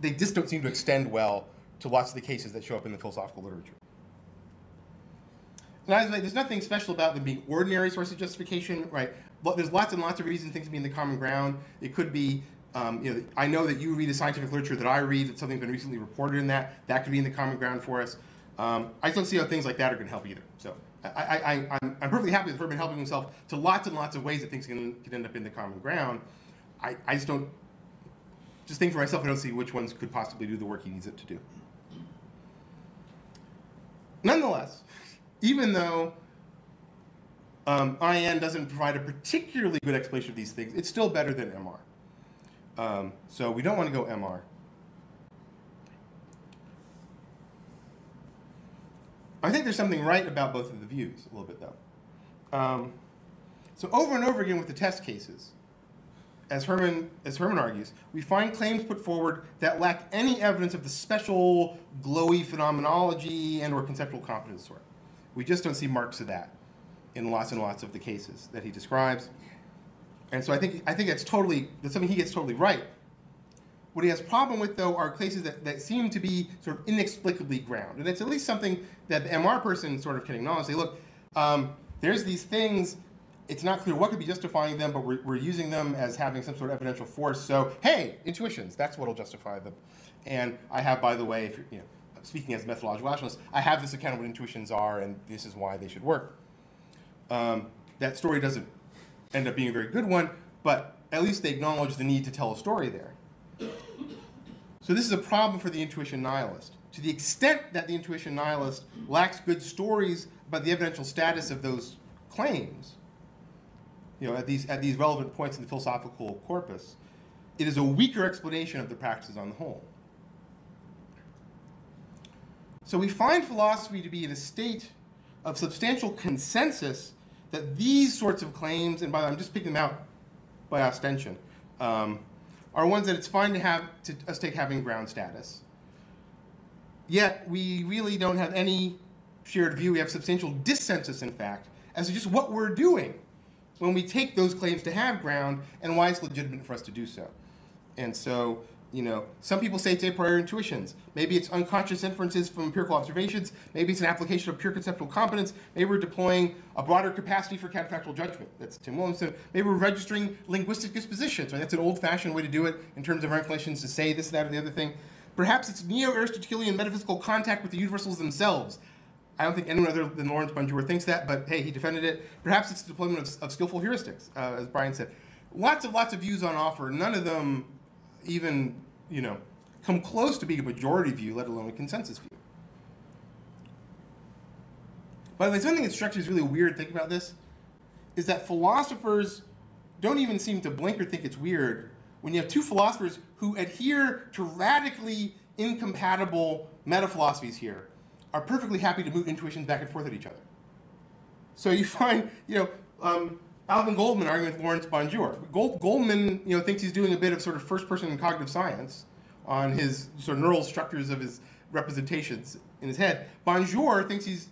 They just don't seem to extend well to lots of the cases that show up in the philosophical literature. And there's nothing special about them being ordinary sources of justification, right? But there's lots and lots of reasons things to be in the common ground. It could be, you know, I know that you read the scientific literature that I read, that something's been recently reported in that. That could be in the common ground for us. I just don't see how things like that are going to help either. So I'm perfectly happy with Herman helping himself to lots and lots of ways that things can end up in the common ground. I just don't, just think for myself, I don't see which ones could possibly do the work he needs it to do. Nonetheless, even though IN doesn't provide a particularly good explanation of these things, it's still better than MR. So we don't want to go MR. I think there's something right about both of the views, a little bit though. So over and over again with the test cases, as Herman argues, we find claims put forward that lack any evidence of the special glowy phenomenology and or conceptual competence sort. We just don't see marks of that in lots and lots of the cases that he describes. And so I think that's something he gets totally right. What he has a problem with, though, are cases that seem to be sort of inexplicably ground. And it's at least something that the MR person sort of can acknowledge. Say, look, there's these things. It's not clear what could be justifying them, but we're using them as having some sort of evidential force. So, hey, intuitions, that's what will justify them. And I have, by the way, if you're, speaking as a methodological rationalist, I have this account of what intuitions are, and this is why they should work. That story doesn't end up being a very good one, but at least they acknowledge the need to tell a story there. So this is a problem for the intuition nihilist. To the extent that the intuition nihilist lacks good stories about the evidential status of those claims, at these relevant points in the philosophical corpus, it is a weaker explanation of the practices on the whole. So we find philosophy to be in a state of substantial consensus that these sorts of claims, and by the way, I'm just picking them out by ostension, are ones that it's fine to have us take having ground status. Yet we really don't have any shared view. We have substantial dissensus, in fact, as to just what we're doing when we take those claims to have ground and why it's legitimate for us to do so. And so, some people say it's a priori intuitions. Maybe it's unconscious inferences from empirical observations. Maybe it's an application of pure conceptual competence. Maybe we're deploying a broader capacity for counterfactual judgment. That's Tim Williamson. Maybe we're registering linguistic dispositions. Right? That's an old-fashioned way to do it in terms of our inclinations to say this, that, or the other thing. Perhaps it's neo-Aristotelian metaphysical contact with the universals themselves. I don't think anyone other than Lawrence Bonjour thinks that, but hey, he defended it. Perhaps it's the deployment of skillful heuristics, as Brian said. Lots of views on offer. None of them even, come close to being a majority view, let alone a consensus view. By the way, something that strikes me as really weird thinking about this is that philosophers don't even seem to blink or think it's weird when you have two philosophers who adhere to radically incompatible meta-philosophies here are perfectly happy to move intuitions back and forth at each other. So you find, Alvin Goldman arguing with Lawrence Bonjour. Goldman, thinks he's doing a bit of sort of first-person cognitive science on his sort of neural structures of his representations in his head. Bonjour thinks he's,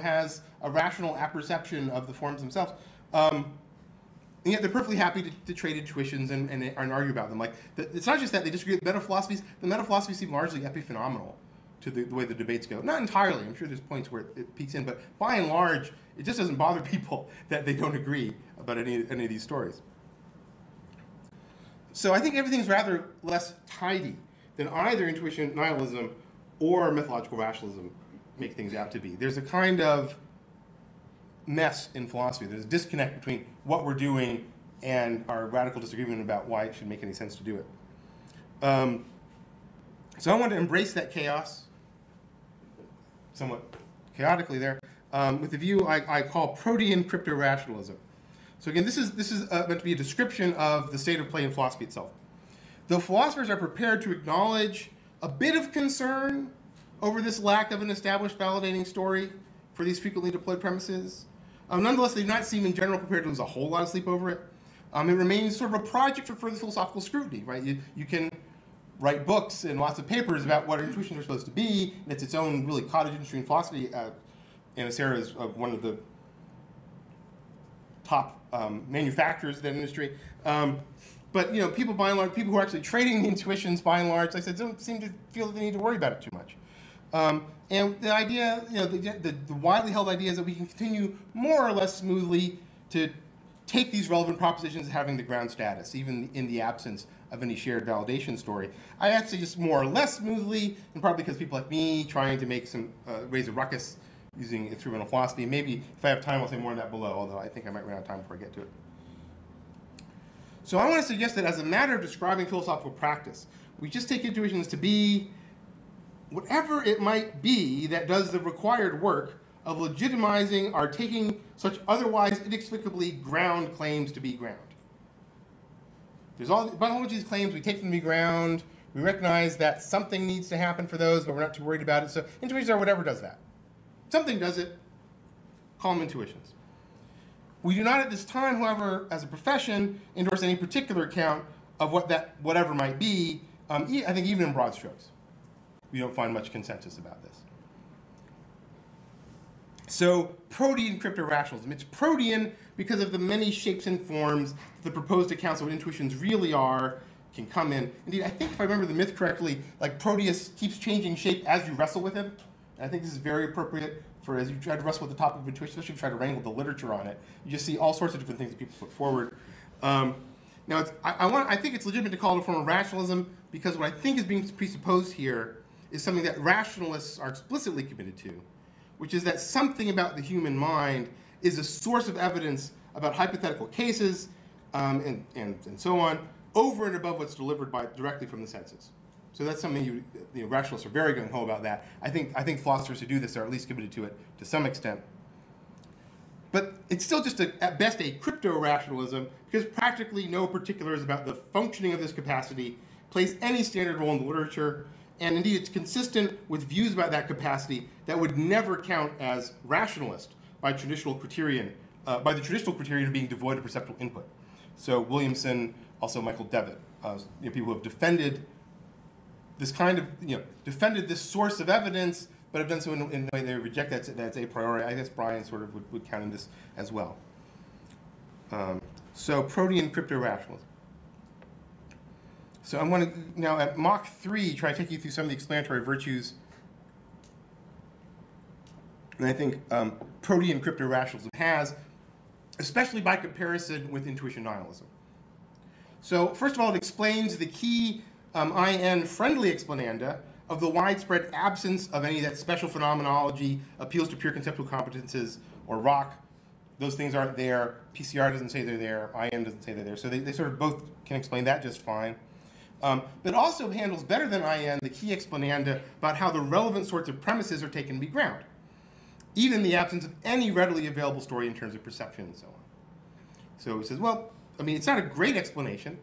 has a rational apperception of the forms themselves. And yet they're perfectly happy to trade intuitions and argue about them. It's not just that they disagree with meta-philosophies. The meta-philosophies seem largely epiphenomenal to the way the debates go. Not entirely. I'm sure there's points where it peaks in, but by and large, it just doesn't bother people that they don't agree about any of these stories. So I think everything's rather less tidy than either intuition nihilism or methodological rationalism make things out to be. There's a kind of mess in philosophy. There's a disconnect between what we're doing and our radical disagreement about why it should make any sense to do it. So I want to embrace that chaos, somewhat chaotically there, with the view I call Protean Crypto-Rationalism. So again, this is meant to be a description of the state of play in philosophy itself. Though philosophers are prepared to acknowledge a bit of concern over this lack of an established validating story for these frequently deployed premises, nonetheless, they do not seem in general prepared to lose a whole lot of sleep over it. It remains sort of a project for further philosophical scrutiny, right? You can write books and lots of papers about what intuitions are supposed to be, and it's its own really cottage industry in philosophy. Ana-Sara is one of the top manufacturers of that industry. But people by and large, people who are actually trading the intuitions by and large, like I said, don't seem to feel that they need to worry about it too much. And the idea, the widely held idea is that we can continue more or less smoothly to take these relevant propositions as having the ground status, even in the absence of any shared validation story. I actually just more or less smoothly, and probably because people like me trying to make some raise a ruckus using experimental philosophy. Maybe if I have time, I'll say more on that below, although I think I might run out of time before I get to it. So I want to suggest that as a matter of describing philosophical practice, we just take intuitions to be whatever it might be that does the required work of legitimizing our taking such otherwise inexplicably ground claims to be ground. There's all of these claims, we take them to be ground, we recognize that something needs to happen for those, but we're not too worried about it. So intuitions are whatever does that. Something does it, call them intuitions. We do not at this time, however, as a profession, endorse any particular account of what that whatever might be, I think even in broad strokes. We don't find much consensus about this. So, Protean Crypto-Rationalism. It's Protean because of the many shapes and forms the proposed accounts of what intuitions really are can come in. Indeed, I think if I remember the myth correctly, like Proteus keeps changing shape as you wrestle with him. And I think this is very appropriate for as you try to wrestle with the topic of intuition, especially if you try to wrangle the literature on it. You just see all sorts of different things that people put forward. Now, I think it's legitimate to call it a form of rationalism because what I think is being presupposed here is something that rationalists are explicitly committed to, which is that something about the human mind is a source of evidence about hypothetical cases and so on, over and above what's delivered directly from the senses. So that's something rationalists are very gung-ho about that. I think philosophers who do this are at least committed to it to some extent. But it's still just, at best, a crypto-rationalism because practically no particulars about the functioning of this capacity plays any standard role in the literature, and indeed it's consistent with views about that capacity that would never count as rationalist by the traditional criterion of being devoid of perceptual input. So Williamson, also Michael Devitt, people who have defended this kind of, defended this source of evidence, but have done so in a way they reject that's a priori. I guess Brian sort of would count in this as well. So Protean Crypto-Rationalism. So I'm going to now at Mach 3 try to take you through some of the explanatory virtues. And I think Protean Crypto-Rationalism has, especially by comparison with intuition nihilism. So first of all, it explains the key IN-friendly explananda of the widespread absence of any of that special phenomenology, appeals to pure conceptual competences, or rock. Those things aren't there. PCR doesn't say they're there. IN doesn't say they're there. So they sort of both can explain that just fine. But also handles better than IN the key explananda about how the relevant sorts of premises are taken to be ground, even in the absence of any readily available story in terms of perception and so on. So he says, well, I mean, it's not a great explanation,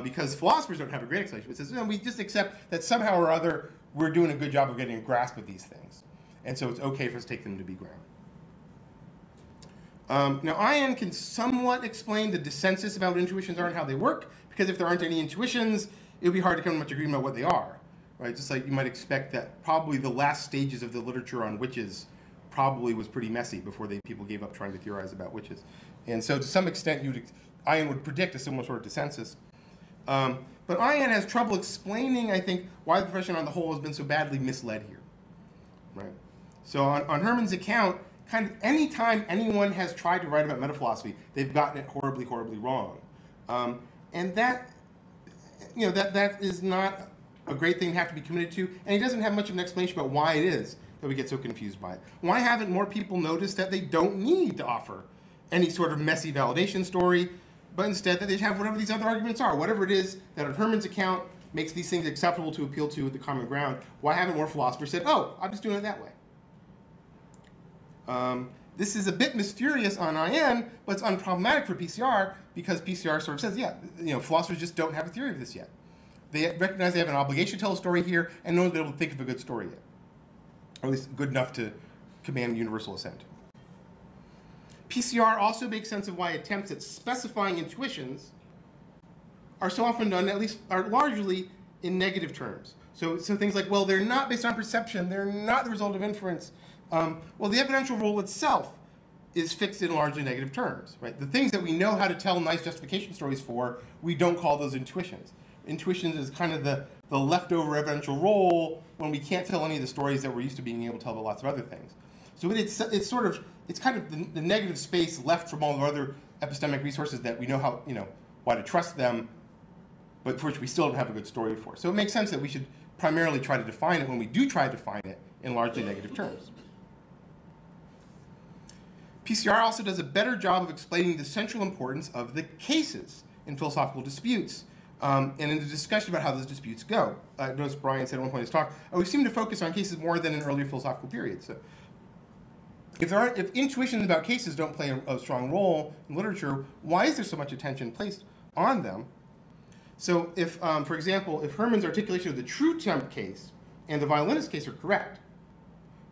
because philosophers don't have a great explanation. It says, we just accept that somehow or other we're doing a good job of getting a grasp of these things. And so it's okay for us to take them to be ground. Now, IN can somewhat explain the dissensus about what intuitions are and how they work, because if there aren't any intuitions, it would be hard to come to much agreement about what they are. Right? Just like you might expect that probably the last stages of the literature on witches probably was pretty messy before people gave up trying to theorize about witches. And so to some extent, IN would predict a similar sort of dissensus. But IN has trouble explaining, I think, why the profession on the whole has been so badly misled here. Right? So on Herman's account, kind of any time anyone has tried to write about metaphilosophy, they've gotten it horribly, horribly wrong. And that is not a great thing to have to be committed to, and he doesn't have much of an explanation about why it is that we get so confused by it. Why haven't more people noticed that they don't need to offer any sort of messy validation story, but instead that they have whatever these other arguments are, whatever it is that on Herman's account makes these things acceptable to appeal to at the common ground? Why haven't more philosophers said, oh, I'm just doing it that way? This is a bit mysterious on IN, but it's unproblematic for PCR because PCR sort of says, philosophers just don't have a theory of this yet. They recognize they have an obligation to tell a story here, and no one's been able to think of a good story yet, or at least good enough to command universal assent. PCR also makes sense of why attempts at specifying intuitions are so often done, are largely in negative terms. So things like, well, they're not based on perception, they're not the result of inference. Well, the evidential rule itself is fixed in largely negative terms, right? The things that we know how to tell nice justification stories for, we don't call those intuitions. Intuitions is kind of the leftover evidential role when we can't tell any of the stories that we're used to being able to tell about lots of other things. So it's kind of the negative space left from all the other epistemic resources that we know how, why to trust them, but for which we still don't have a good story for. So it makes sense that we should primarily try to define it when we do try to define it in largely negative terms. PCR also does a better job of explaining the central importance of the cases in philosophical disputes, and in the discussion about how those disputes go. I noticed Brian said at one point in his talk, we seem to focus on cases more than in earlier philosophical periods. So if intuitions about cases don't play a strong role in literature, why is there so much attention placed on them? So if, for example, if Herman's articulation of the true temp case and the violinist case are correct,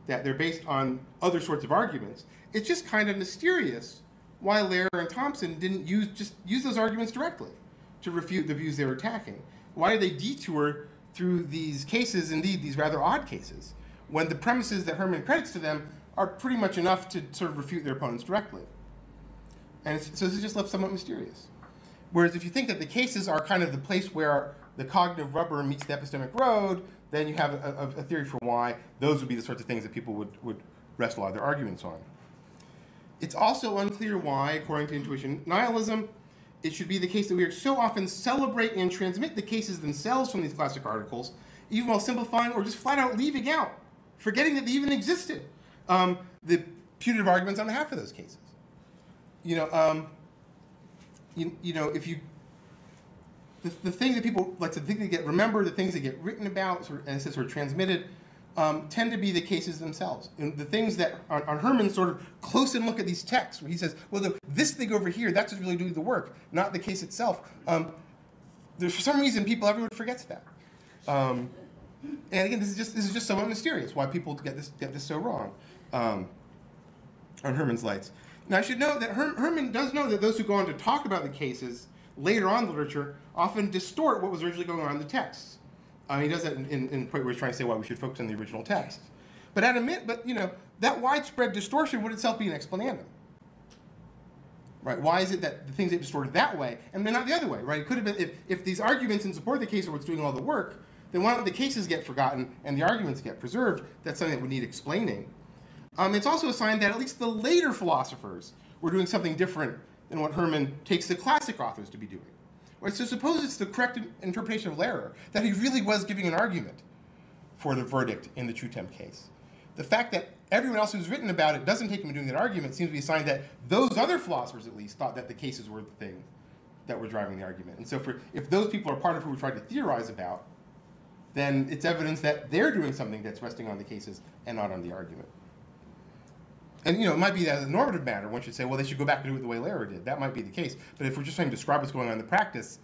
that they're based on other sorts of arguments, it's just kind of mysterious why Lehrer and Thompson didn't use those arguments directly to refute the views they were attacking. Why did they detour through these cases, indeed these rather odd cases, when the premises that Herman credits to them are pretty much enough to sort of refute their opponents directly? And so this is just left somewhat mysterious. Whereas if you think that the cases are kind of the place where the cognitive rubber meets the epistemic road, then you have a theory for why those would be the sorts of things that people would rest a lot of their arguments on. It's also unclear why, according to intuition nihilism, it should be the case that we so often celebrate and transmit the cases themselves from these classic articles, even while simplifying or just flat out leaving out, forgetting that they even existed, the putative arguments on behalf of those cases. You know, if you, the thing that people like to think they get remembered, the things that get written about and sort of transmitted, tend to be the cases themselves. And the things that on Herman's sort of close and look at these texts, where he says, well, this thing over here, that's what's really doing the work, not the case itself. For some reason, everyone forgets that. And again, this is just somewhat mysterious why people get this so wrong on Herman's lights. Now, I should note that Herman does know that those who go on to talk about the cases later on in the literature often distort what was originally going on in the texts. He does that in point where he's trying to say why we should focus on the original text. But that widespread distortion would itself be an explanandum. Right? Why is it that the things get distorted that way and they're not the other way? Right? It could have been if these arguments in support of the case are what's doing all the work, then why don't the cases get forgotten and the arguments get preserved? That's something that would need explaining. It's also a sign that at least the later philosophers were doing something different than what Herman takes the classic authors to be doing. Right? So suppose it's the correct interpretation of Lehrer that he really was giving an argument for the verdict in the True-Temp case. The fact that everyone else who's written about it doesn't take him doing that argument seems to be a sign that those other philosophers at least thought that the cases were the thing that were driving the argument. And so if those people are part of who we tried to theorize about, then it's evidence that they're doing something that's resting on the cases and not on the argument. And it might be that as a normative matter, one should say, well, they should go back and do it the way Lehrer did. That might be the case. But if we're just trying to describe what's going on in the practice,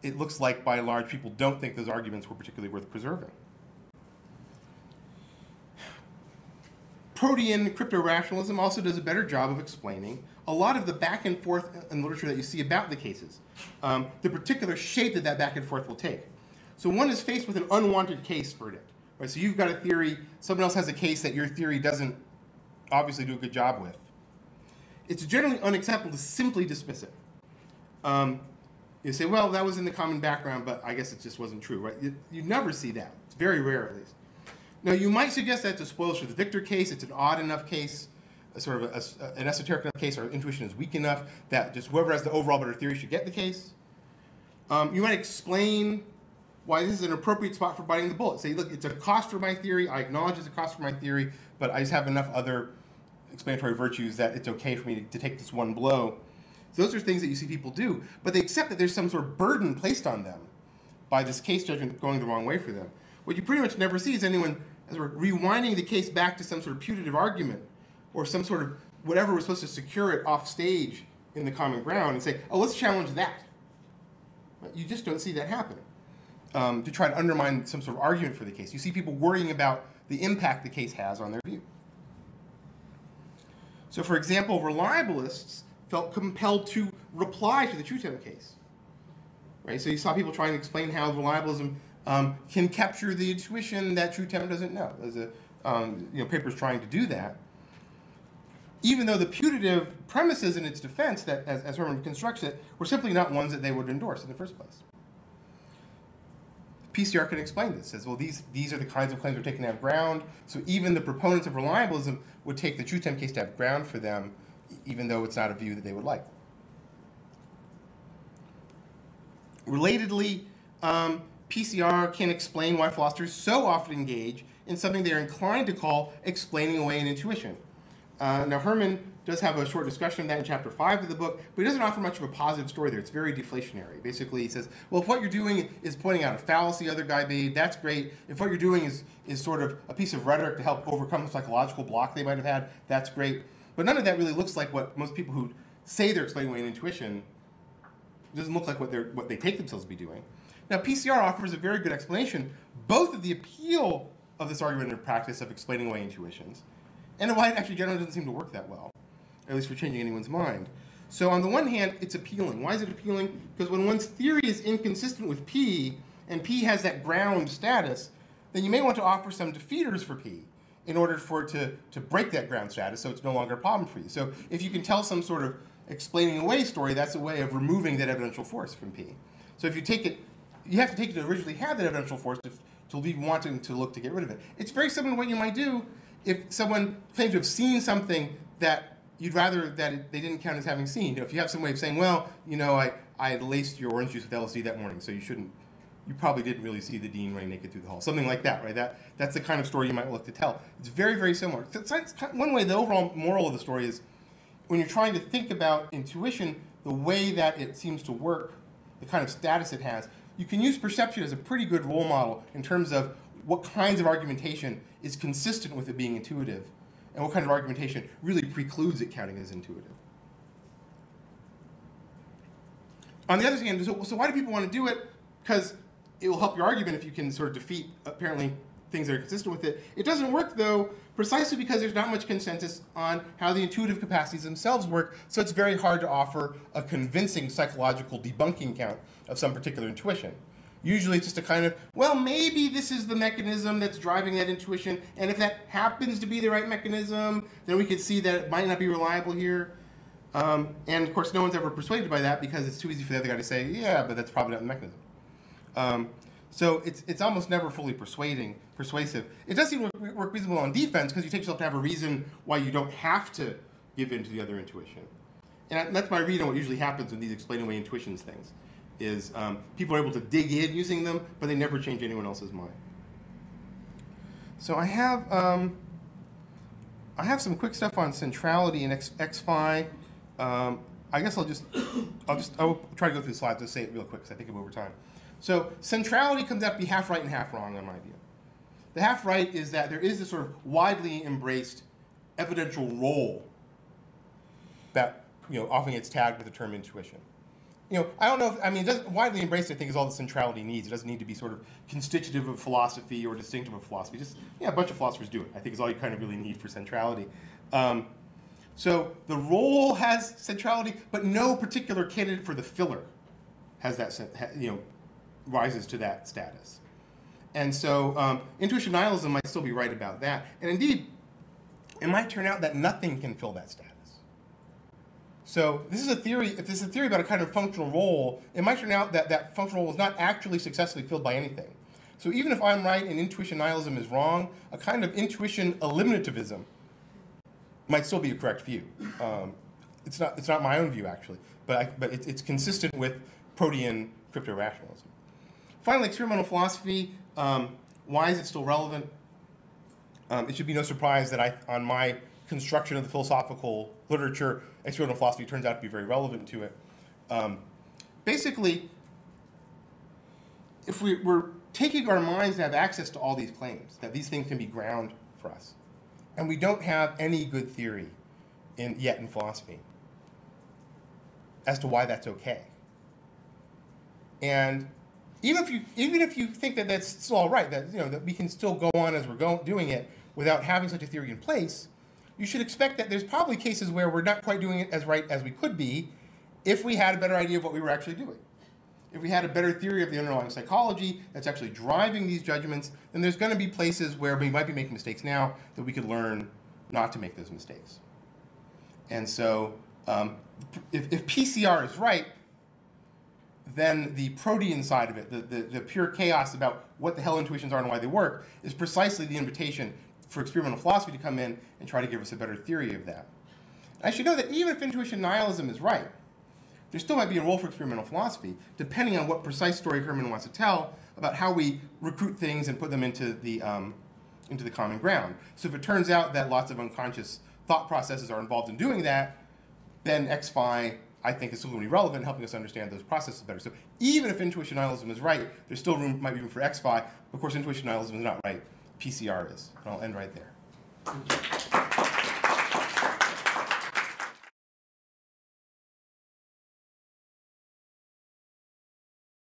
it looks like, by and large, people don't think those arguments were particularly worth preserving. Protean Crypto-Rationalism also does a better job of explaining a lot of the back and forth in literature that you see about the cases, the particular shape that back and forth will take. So one is faced with an unwanted case verdict. Right? So you've got a theory, someone else has a case that your theory doesn't obviously do a good job with. It's generally unacceptable to simply dismiss it. You say, well, that was in the common background, but I guess it just wasn't true, right? You never see that. It's very rare, at least. Now, you might suggest that to spoils for the Victor case. It's an odd enough case, sort of an esoteric enough case, or intuition is weak enough that just whoever has the overall better theory should get the case. You might explain why this is an appropriate spot for biting the bullet. Say, look, it's a cost for my theory. I acknowledge it's a cost for my theory, but I just have enough other explanatory virtues that it's okay for me to take this one blow. So those are things that you see people do, but they accept that there's some sort of burden placed on them by this case judgment going the wrong way for them. What you pretty much never see is anyone sort of rewinding the case back to some sort of putative argument or some sort of whatever was supposed to secure it off stage in the common ground and say, oh, let's challenge that. You just don't see that happen. To try to undermine some sort of argument for the case. You see people worrying about the impact the case has on their view. So for example, reliabilists felt compelled to reply to the True-Temp case. Right? So you saw people trying to explain how reliabilism can capture the intuition that True-Temp doesn't know. There's papers trying to do that. Even though the putative premises in its defense, that as Herman constructs it, were simply not ones that they would endorse in the first place. PCR can explain this. Says, well, these are the kinds of claims we're taking to have ground. So even the proponents of reliabilism would take the True-Temp case to have ground for them, even though it's not a view that they would like. Relatedly, PCR can explain why philosophers so often engage in something they're inclined to call explaining away an intuition. Now, Herman does have a short discussion of that in chapter 5 of the book, but he doesn't offer much of a positive story there. It's very deflationary. Basically, he says, well, if what you're doing is pointing out a fallacy other guy made, that's great. If what you're doing is sort of a piece of rhetoric to help overcome a psychological block they might have had, that's great. But none of that really looks like what most people who say they're explaining away an intuition, doesn't look like what they take themselves to be doing. Now, PCR offers a very good explanation, both of the appeal of this argumentative practice of explaining away intuitions, and why it actually generally doesn't seem to work that well, at least for changing anyone's mind. So on the one hand, it's appealing. Why is it appealing? Because when one's theory is inconsistent with P, and P has that ground status, then you may want to offer some defeaters for P in order for it to break that ground status so it's no longer a problem for you. So if you can tell some sort of explaining away story, that's a way of removing that evidential force from P. So if you take it, you have to take it to originally have that evidential force to leave wanting to look to get rid of it. It's very similar to what you might do if someone claims to have seen something that you'd rather that they didn't count as having seen. You know, if you have some way of saying, well, you know, I had laced your orange juice with LSD that morning, so you probably didn't really see the dean running naked through the hall. Something like that, right? That's the kind of story you might look to tell. It's very, very similar. One way, the overall moral of the story is when you're trying to think about intuition, the way that it seems to work, the kind of status it has, you can use perception as a pretty good role model in terms of what kinds of argumentation is consistent with it being intuitive and what kind of argumentation really precludes it counting as intuitive. On the other hand, so why do people want to do it? Because it will help your argument if you can sort of defeat, apparently, things that are consistent with it. It doesn't work, though, precisely because there's not much consensus on how the intuitive capacities themselves work, so it's very hard to offer a convincing psychological debunking count of some particular intuition. Usually it's just a kind of, well, maybe this is the mechanism that's driving that intuition, and if that happens to be the right mechanism, then we could see that it might not be reliable here. And of course, no one's ever persuaded by that because it's too easy for the other guy to say, yeah, but that's probably not the mechanism. So it's almost never fully persuasive. It does seem to work reasonable on defense because you take yourself to have a reason why you don't have to give in to the other intuition. And that's my read on what usually happens in these explain away intuitions things, is people are able to dig in using them, but they never change anyone else's mind. So I have some quick stuff on centrality and X-Phi. I guess I'll try to go through the slides. Just say it real quick because I think I'm over time. So centrality comes out to be half right and half wrong on my view. The half right is that there is this sort of widely embraced evidential role that often gets tagged with the term intuition. I don't know if, widely embraced, I think, is all that centrality needs. It doesn't need to be sort of constitutive of philosophy or distinctive of philosophy. Just, a bunch of philosophers do it, I think, is all you kind of really need for centrality. So the role has centrality, but no particular candidate for the filler has that, rises to that status. And so intuition nihilism might still be right about that. And indeed, it might turn out that nothing can fill that status. So this is a theory, if this is a theory about a kind of functional role, it might turn out that that functional role is not actually successfully filled by anything. So even if I'm right and intuition nihilism is wrong, a kind of intuition eliminativism might still be a correct view. It's not my own view, actually, but it's consistent with Protean Crypto-Rationalism. Finally, experimental philosophy. Why is it still relevant? It should be no surprise that on my construction of the philosophical literature, experimental philosophy turns out to be very relevant to it. Basically, if we're taking our minds to have access to all these claims, that these things can be ground for us, and we don't have any good theory yet in philosophy as to why that's okay. And even if you think that that's still all right, that that we can still go on as we're doing it without having such a theory in place, you should expect that there's probably cases where we're not quite doing it as right as we could be if we had a better idea of what we were actually doing. If we had a better theory of the underlying psychology that's actually driving these judgments, then there's going to be places where we might be making mistakes now that we could learn not to make those mistakes. And so if PCR is right, then the Protean side of it, the pure chaos about what the hell intuitions are and why they work, is precisely the invitation for experimental philosophy to come in and try to give us a better theory of that. I should know that even if intuition nihilism is right, there still might be a role for experimental philosophy, depending on what precise story Herman wants to tell about how we recruit things and put them into the common ground. So if it turns out that lots of unconscious thought processes are involved in doing that, then X-Phi, I think, is still going to be relevant in helping us understand those processes better. So even if intuition nihilism is right, there's still might be room for X-Phi. Of course, intuition nihilism is not right. PCR is. And I'll end right there.